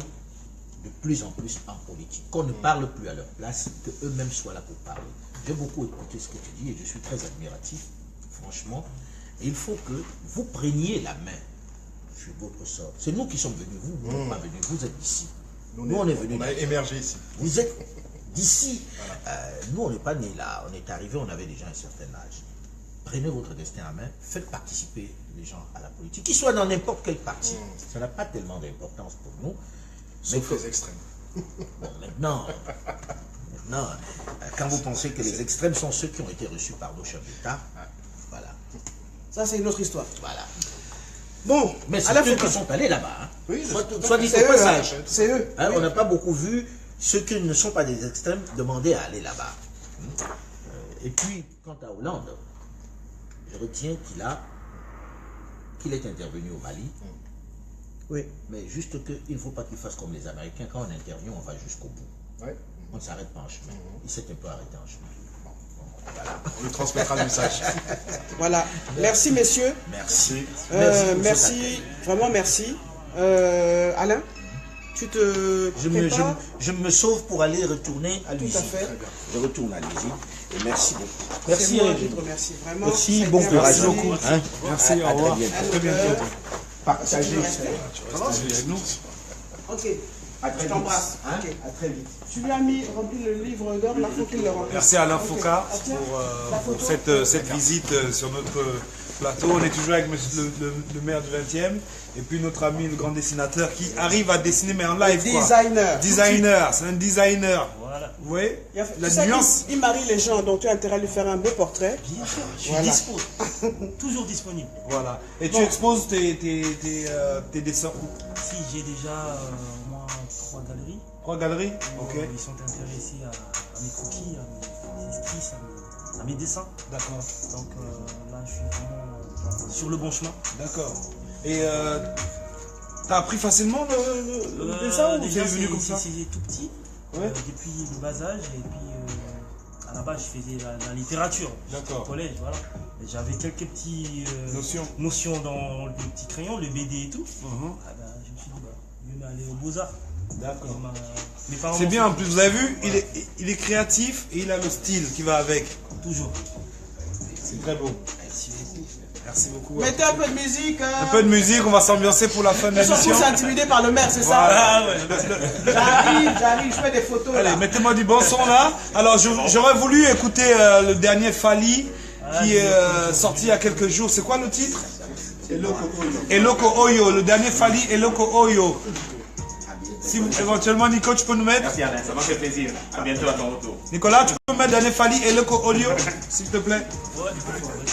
de plus en plus en politique. Qu'on ne parle plus à leur place, qu'eux-mêmes soient là pour parler. J'ai beaucoup écouté ce que tu dis et je suis très admiratif, franchement. Et il faut que vous preniez la main sur votre sort. C'est nous qui sommes venus, vous n'êtes pas venus, vous êtes d'ici. Nous, on est venus. On a émergé ici. Vous êtes d'ici. Nous, on n'est pas nés là. On est arrivés, on avait déjà un certain âge. Prenez votre destin en main, faites participer les gens à la politique, qu'ils soient dans n'importe quel parti. Ça n'a pas tellement d'importance pour nous. Sauf les extrêmes. Bon, maintenant, quand vous pensez que les extrêmes sont ceux qui ont été reçus par nos chefs d'État, voilà. Ça, c'est une autre histoire. Voilà. Bon, Mais à la c'est eux fin, qui sont allés là-bas. Hein. Oui, Soit dit c'est au eux, passage. hein. C'est eux. Hein, Oui. on n'a pas beaucoup vu ceux qui ne sont pas des extrêmes demander à aller là-bas. Et puis, quant à Hollande, je retiens qu'il est intervenu au Mali. Oui. Mais juste qu'il ne faut pas qu'il fasse comme les Américains. Quand on intervient, on va jusqu'au bout. Ouais. On ne s'arrête pas en chemin. Il s'est un peu arrêté en chemin. Voilà. On lui transmettra le message. Voilà. Merci, messieurs. Merci. Merci. Vraiment, merci. Alain, tu te prépares? Je me sauve pour aller retourner à l'usine. Tout à fait. Je retourne à l'usine. Et merci beaucoup. C'est Merci. moi qui te remercie. Vraiment. Merci, ça a bon été courage. un Beaucoup. plaisir. Hein. Merci, au À revoir. très bientôt. À Partagez. Tu restes avec nous. Ok. Je t'embrasse. Ok. À très vite. Tu lui as rempli le livre d'or, là, faut qu'il le remplisse. Merci Alain Foucault pour cette visite sur notre plateau. On est toujours avec monsieur le maire du 20e et puis notre ami le grand dessinateur qui arrive à dessiner mais en live. Designer, c'est un designer. Voilà. Vous voyez la tu sais, nuance. il marie les gens, donc tu as intérêt à lui faire un beau portrait. Bien sûr, je suis dispo. Toujours disponible. Voilà. Et tu exposes tes dessins où? Si, j'ai déjà au moins 3 galeries. 3 galeries. Ok. Ils sont intéressés à mes croquis, à mes esquisses, à mes dessins. D'accord. Donc là, je suis vraiment sur le bon chemin. D'accord. Et t'as appris facilement le dessin ou déjà, c'est venu comme ça? C'est tout petit. Ouais. Depuis le bas âge, et puis à la base, je faisais la littérature. D'accord. Au collège, voilà. J'avais quelques petits notions dans le petit crayon, le BD et tout. Ah ben, je me suis dit, mieux aller aux Beaux-Arts. D'accord. C'est bien, en plus, vous avez vu, il est créatif et il a le style qui va avec. Toujours. C'est très beau. Merci beaucoup. Merci beaucoup. Mettez un peu de musique. Un peu de musique, on va s'ambiancer pour la fin de Ils sont l'émission. tous intimidés par le maire, c'est Voilà. ça? J'arrive, je fais des photos. Allez, mettez-moi du bon son là. Alors, j'aurais voulu écouter le dernier Fally qui est sorti il y a quelques jours. C'est quoi le titre? Eloko Oyo. Le dernier Fally, Eloko Oyo. Si éventuellement, Nico, tu peux nous mettre? Merci Alain, ça m'a fait plaisir. À bientôt à ton retour. Nicolas, tu peux mettre dernier Fally, Eloko Oyo, s'il te plaît?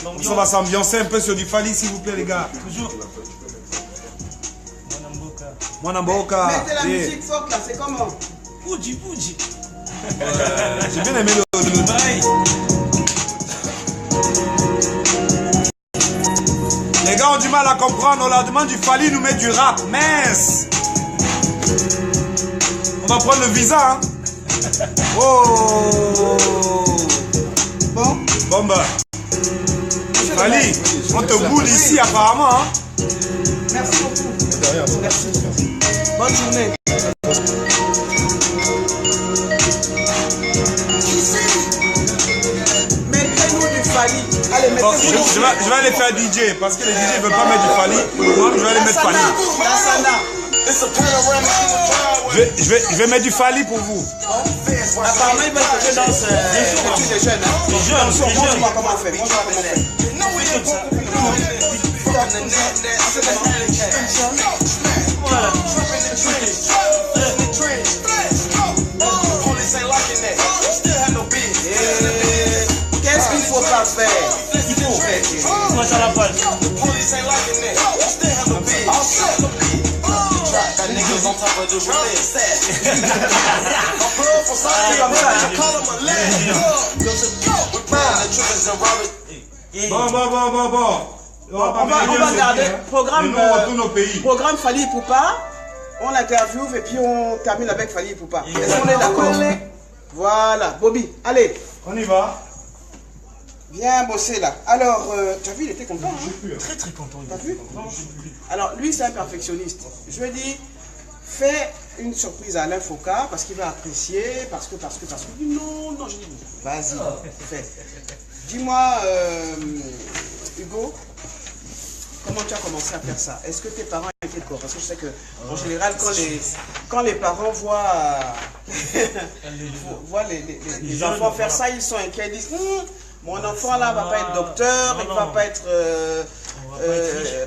On va s'ambiancer un peu sur du Fally, s'il vous plaît, les gars. Toujours. Mwanamboka. Mettez la musique forte là, c'est comment? Puji. J'ai bien aimé Les gars ont du mal à comprendre, on leur demande du Fally, nous met du rap, mince. On va prendre le visa, hein. Oh. Bon bah. Fally, on te boule ici apparemment, hein. Merci beaucoup. Merci. Bonne journée. Mettez-nous du Fally. Allez, Bon, mettez-nous. je vais aller faire DJ parce que les DJ ne veulent pas mettre du Fally. Moi, je vais aller mettre Fally. Je vais mettre du Fally pour vous. Apparemment, ils veulent que je danse. C'est des jeunes. Les jeunes. Montre-moi comment on fait. Montre-moi comment on fait. Voilà. Qu'est-ce qu'il faut pas faire? Il faut être à la page. Bon. On va garder programme Fally Ipupa. On l'interviewe et puis on termine avec Fally Ipupa. Est-ce qu'on est d'accord? Voilà, Bobby, allez. On y va. Viens bosser là. Alors, tu as vu, il était content. Hein? Très content. T'as vu? Alors, lui, c'est un perfectionniste. Je lui ai dit, fais une surprise à Alain Foucault parce qu'il va apprécier, parce que. Il dit non, je dis, vas-y, fais. Dis-moi, Hugo, comment tu as commencé à faire ça? Est-ce que tes parents étaient quoi? Parce que je sais que, en général, quand les parents voient les enfants faire ça, ils sont inquiets, ils disent, mon enfant là va pas être docteur, il va pas être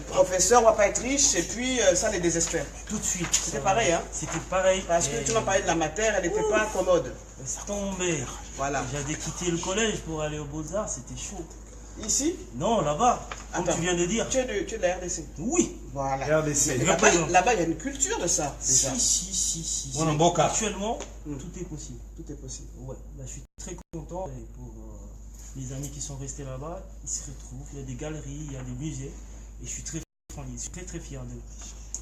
professeur, va pas être riche, et puis ça les désespère. Tout de suite. C'était pareil, hein? C'était pareil. Parce que tu m'as parlé de la matière, elle n'était pas commode. Ça tombait. Voilà. J'avais quitté le collège pour aller aux Beaux-Arts, c'était chaud. Ici? Non, là-bas, comme tu viens de dire. Tu es de la RDC? Oui. Voilà. RDC. Là-bas, il y a une culture de ça. Si. Mwanamboka. Actuellement, tout est possible. Tout est possible. Ouais, là, je suis très content et pour les amis qui sont restés là-bas, ils se retrouvent. Il y a des galeries, il y a des musées et je suis très fier d'eux.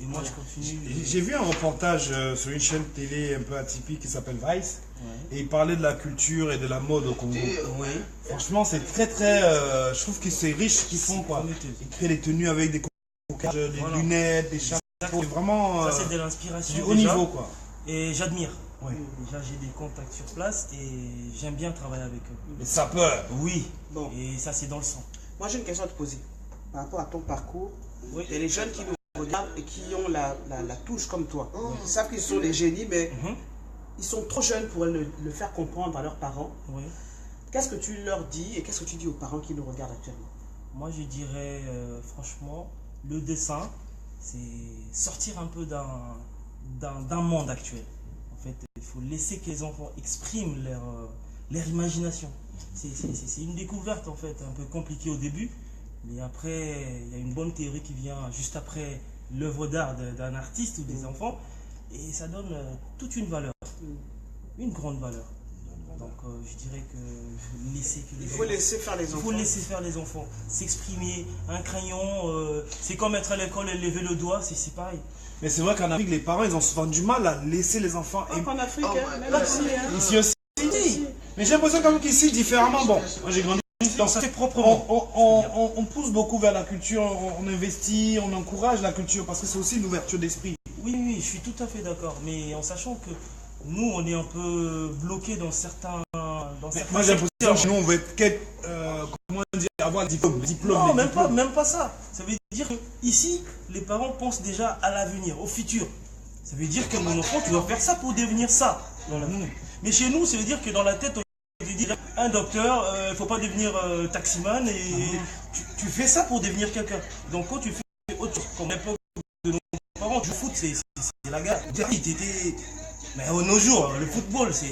Et moi, je continue. J'ai vu un reportage sur une chaîne télé un peu atypique qui s'appelle Vice. Ouais. Et il parlait de la culture et de la mode au Congo. Oui. Franchement, c'est très. Je trouve que c'est riche ce qu'ils font, quoi. Ils créent des tenues avec des cocages, des lunettes, des chapeaux. Vraiment. Ça, c'est de l'inspiration. Du haut niveau, quoi. Et j'admire. Oui. Déjà, j'ai des contacts sur place et j'aime bien travailler avec eux. Les sapeurs. Oui. Bon. Et ça, c'est dans le sang. Moi, j'ai une question à te poser. Par rapport à ton parcours, il y a les jeunes qui nous et qui ont la touche comme toi. Ils savent qu'ils sont des génies, mais ils sont trop jeunes pour le faire comprendre à leurs parents. Oui. Qu'est-ce que tu leur dis et qu'est-ce que tu dis aux parents qui nous regardent actuellement? Moi, je dirais, franchement, le dessin, c'est sortir un peu d'un monde actuel. En fait, il faut laisser que les enfants expriment leur imagination. C'est une découverte, en fait, un peu compliquée au début. Mais après, il y a une bonne théorie qui vient juste après l'œuvre d'art d'un artiste ou des enfants. Et ça donne toute une valeur, une grande valeur. Donc je dirais que il faut laisser faire les enfants. Il faut laisser faire les enfants, s'exprimer. Un crayon, c'est comme être à l'école et lever le doigt, c'est pareil. Mais c'est vrai qu'en Afrique, les parents, ils ont souvent du mal à laisser les enfants. En Afrique, même ici aussi. Mais j'ai l'impression quand même qu'ici, différemment, bon, moi j'ai grandi dans ça. On pousse beaucoup vers la culture, on investit, on encourage la culture parce que c'est aussi une ouverture d'esprit. Oui, je suis tout à fait d'accord, mais en sachant que nous, on est un peu bloqué dans certains. Moi, j'ai l'impression que nous, on veut être, comment dire, avoir le diplôme. Non, même pas ça. Ça veut dire que ici, les parents pensent déjà à l'avenir, au futur. Ça veut dire que mon enfant, tu dois faire ça pour devenir ça. Mais chez nous, ça veut dire que dans la tête, on te dit un docteur, il ne faut pas devenir taximan et tu fais ça pour devenir quelqu'un. Donc quand tu fais autre chose, comme l'époque de nos parents, du foot, c'est la guerre. Mais à nos jours, le football, c'est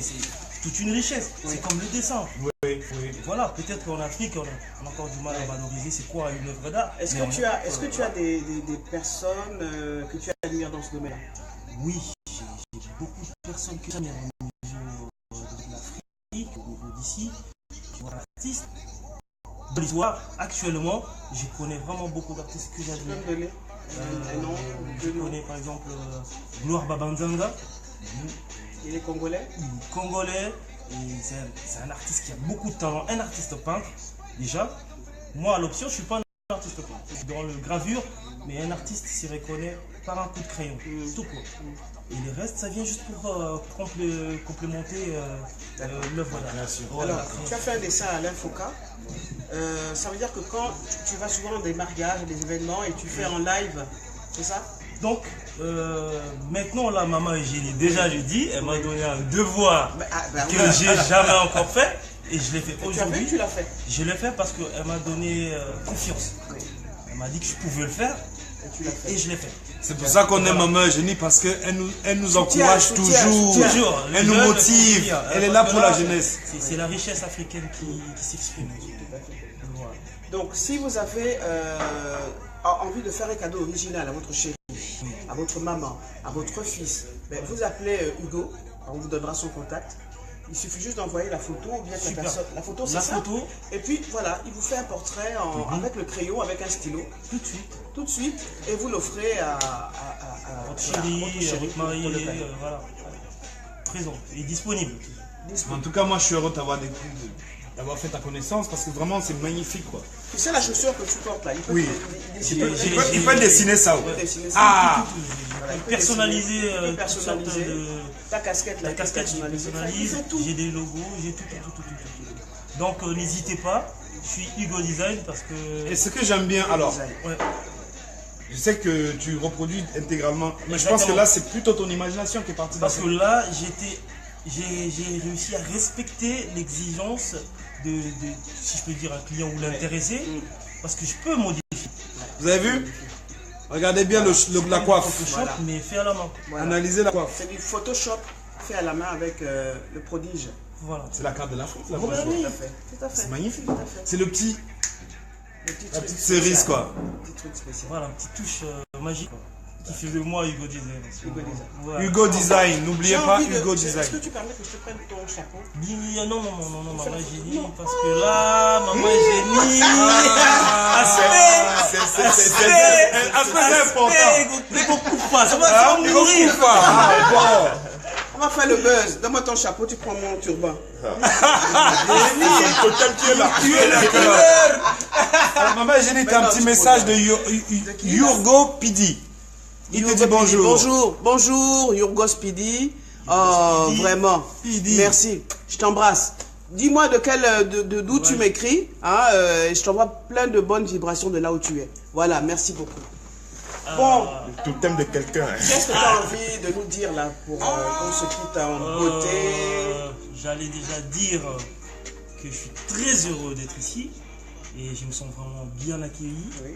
toute une richesse. C'est comme le dessin. Oui. Voilà, peut-être qu'en Afrique, on a encore du mal à valoriser c'est quoi une œuvre d'art. Est-ce que tu as des personnes que tu admires dans ce domaine-là? Oui, j'ai beaucoup de personnes que j'admire au niveau de l'Afrique, au niveau d'ici, artistes. De l'histoire, actuellement, je connais vraiment beaucoup d'artistes que j'admire. Je connais par exemple Gloire Babanzanga. Il est congolais? Congolais, c'est un artiste qui a beaucoup de talent, un artiste peintre déjà. Moi à l'option, je ne suis pas un artiste peintre. Je suis dans le gravure, mais un artiste s'y reconnaît par un coup de crayon, tout court. Et le reste, ça vient juste pour complémenter l'œuvre d'art. Alors, tu as fait un dessin à Alain Foucault. Ça veut dire que quand tu vas souvent dans des mariages, des événements et tu fais en live, c'est ça? Donc, maintenant, la maman Eugénie, déjà je dis, elle m'a donné un devoir que j'ai jamais encore fait et je l'ai fait aujourd'hui. Tu l'as fait? Je l'ai fait parce qu'elle m'a donné confiance. Elle m'a dit que je pouvais le faire et je l'ai fait. C'est pour ça qu'on aime maman Eugénie parce qu'elle nous encourage toujours. Elle nous motive. Elle est là pour la jeunesse. C'est la richesse africaine qui s'exprime. Donc, si vous avez envie de faire un cadeau original à votre chérie, à votre maman, à votre fils, vous appelez Hugo, on vous donnera son contact. Il suffit juste d'envoyer la photo ou bien la personne. La photo, c'est ça. Et puis voilà, il vous fait un portrait avec le crayon, avec un stylo. Tout de suite. Et vous l'offrez à votre chérie, à votre mari. Voilà. Présent et disponible. En tout cas, moi, je suis heureux d'avoir fait ta connaissance parce que vraiment, c'est magnifique, quoi. Tu sais la chaussure que tu portes là? Il peut dessiner ça. Personnaliser ta casquette là. La casquette, je personnalise. J'ai des logos, j'ai tout. Donc, n'hésitez pas. Je suis Hugo Design parce que. Et ce que j'aime bien, alors. Je sais que tu reproduis intégralement, mais je pense que là, c'est plutôt ton imagination qui est partie. Parce que là, j'ai réussi à respecter l'exigence de, si je peux dire, un client ou l'intéressé, parce que je peux modifier. Vous avez vu? Regardez bien la coiffe. Photoshop, mais fait à la main. Analysez la coiffe. C'est du Photoshop fait à la main avec le prodige. Voilà. C'est la carte de l'Afrique, là. Tout à fait. C'est magnifique. C'est la petite cerise, quoi. Petit truc spécial. Voilà, une petite touche magique, quoi, qui fait de moi Hugo Design. Voilà. Hugo Design, n'oubliez pas Hugo Design. Est-ce que tu permets que je te prenne ton chapeau? Non, maman Génie, parce que là, maman Génie, c'est important. Ça va mourir. On va faire le buzz. Donne-moi ton chapeau, tu prends mon turban. Tu es la couleur. Maman Génie, t'as un petit message de Yurgo Pidi. Il te dit bonjour. Bonjour, Yurgo Pidi. Oh, vraiment. Merci. Je t'embrasse. Dis-moi d'où tu m'écris. Je t'envoie plein de bonnes vibrations de là où tu es. Voilà, merci beaucoup. Bon, Tout thème de quelqu'un. Hein. qu'est-ce que tu as envie de nous dire là pour qu'on se quitte en beauté? J'allais déjà dire que je suis très heureux d'être ici et je me sens vraiment bien accueilli. Oui.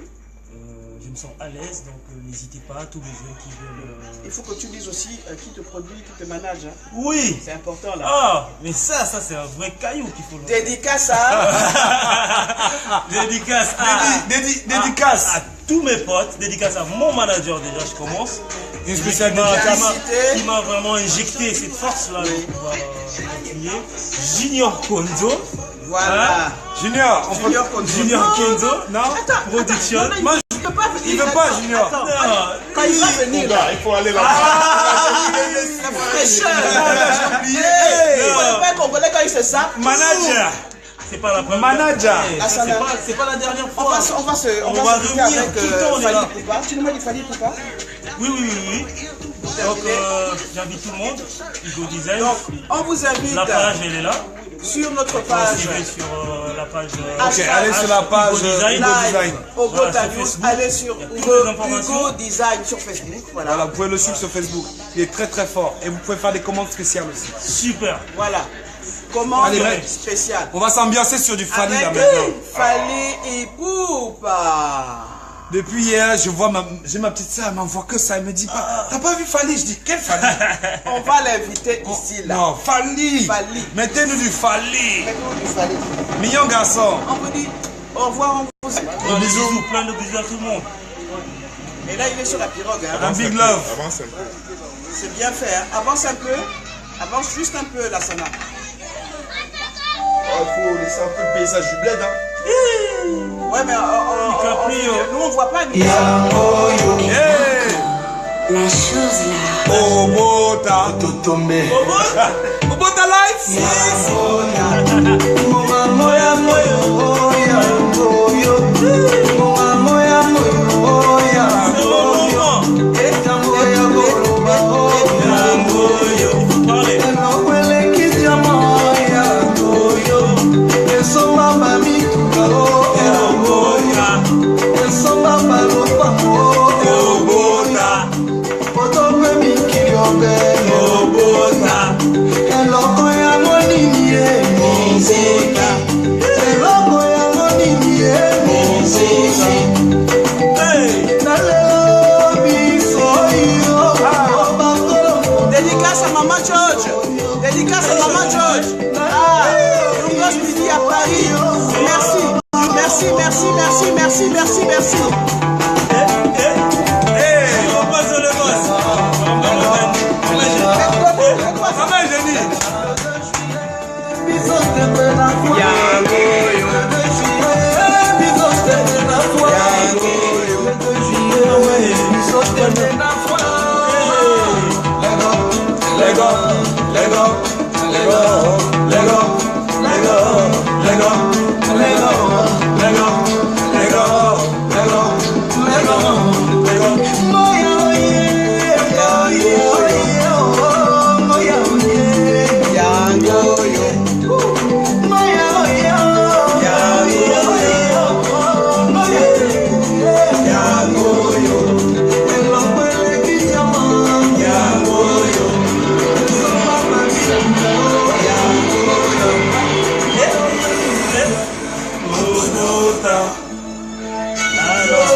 Je me sens à l'aise, donc n'hésitez pas, tous les jeunes qui veulent... Il faut que tu dises aussi qui te produit, qui te manage. Hein. Oui. C'est important là. Ah, mais ça c'est un vrai caillou qu'il faut... Dédicace à... Dédicace Dédicace à tous mes potes, dédicace à mon manager déjà, je commence. Une spéciale qui m'a vraiment injecté cette force-là de pouvoir continuer. Junior Konzo. Voilà. Hein? Junior, on Junior peut... Konzo. Junior Kenzo. Non. Attends, Production. attends, non, Moi, il ne peut pas venir. il veut pas, Junior. Attends, Non. quand il va venir là. Il faut aller là-bas. La fraîcheur. j'ai oublié. Vous voyez pas Congolais quand il se sape. Manager. C'est pas la première. Manager. C'est pas la dernière On fois. va se quitter revenir avec tout le temps, on est Fally là. Ipupa. Tu nous mets du Fally Ipupa? Oui. Donc j'invite tout le monde. Hugo Design. Donc, on vous invite La page elle est là. sur notre page. Suivez sur la page. Ok, allez sur la page Hugo Design. Hugo Design. Au Voilà, Gota sur News, Facebook. allez sur Il y a toutes les Hugo informations. Design sur Facebook. Voilà, Voilà. vous pouvez le suivre sur Facebook. Il est très très fort. Et vous pouvez faire des commandes spéciales aussi. Super. Voilà. Comment Allez, mec. spécial. On va s'ambiancer sur du Fally là Avec maintenant. Fally Ipupa. Depuis hier, j'ai ma petite soeur, elle m'envoie que ça. Elle me dit pas, t'as pas vu Fally? Je dis, quel Fally? On va l'inviter ici là. Non, Fally. Fally. Mettez-nous du Fally. Mettons du Fally. Mignon garçon. On vous dit au revoir, on vous aime. Bisous, plein de bisous à tout le monde. Et là, il est sur la pirogue. Hein. Un big love. Avance un peu. C'est bien fait. Hein. Avance un peu. Avance juste un peu, la Sana. Il faut laisser un peu le paysage du bled. Hein. Ouais, mais nous, on voit pas. Hey. La chose là. Obota. Obota life. Dédicace à Maman George. Dédicace à Maman George. Ah, Lungos Midi à Paris. Merci. On passe le boss. Comment je dis?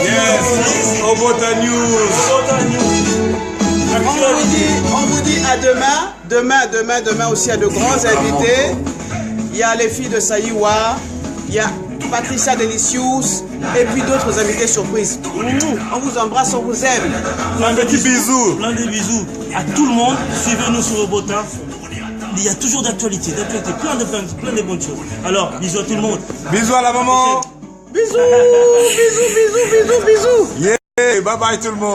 Yes, Obota News. On vous dit à demain. Demain aussi, il y a de grands invités. Il y a les filles de Saïwa, il y a Patricia Delicious et puis d'autres invités surprises. On vous embrasse, on vous aime. Un petit bisou. Plein de bisous à tout le monde. Suivez-nous sur Obota. Il y a toujours d'actualité, plein de bonnes choses. Alors, bisous à tout le monde. Bisous à la maman. Bisous. Yeah, bye bye tout le monde.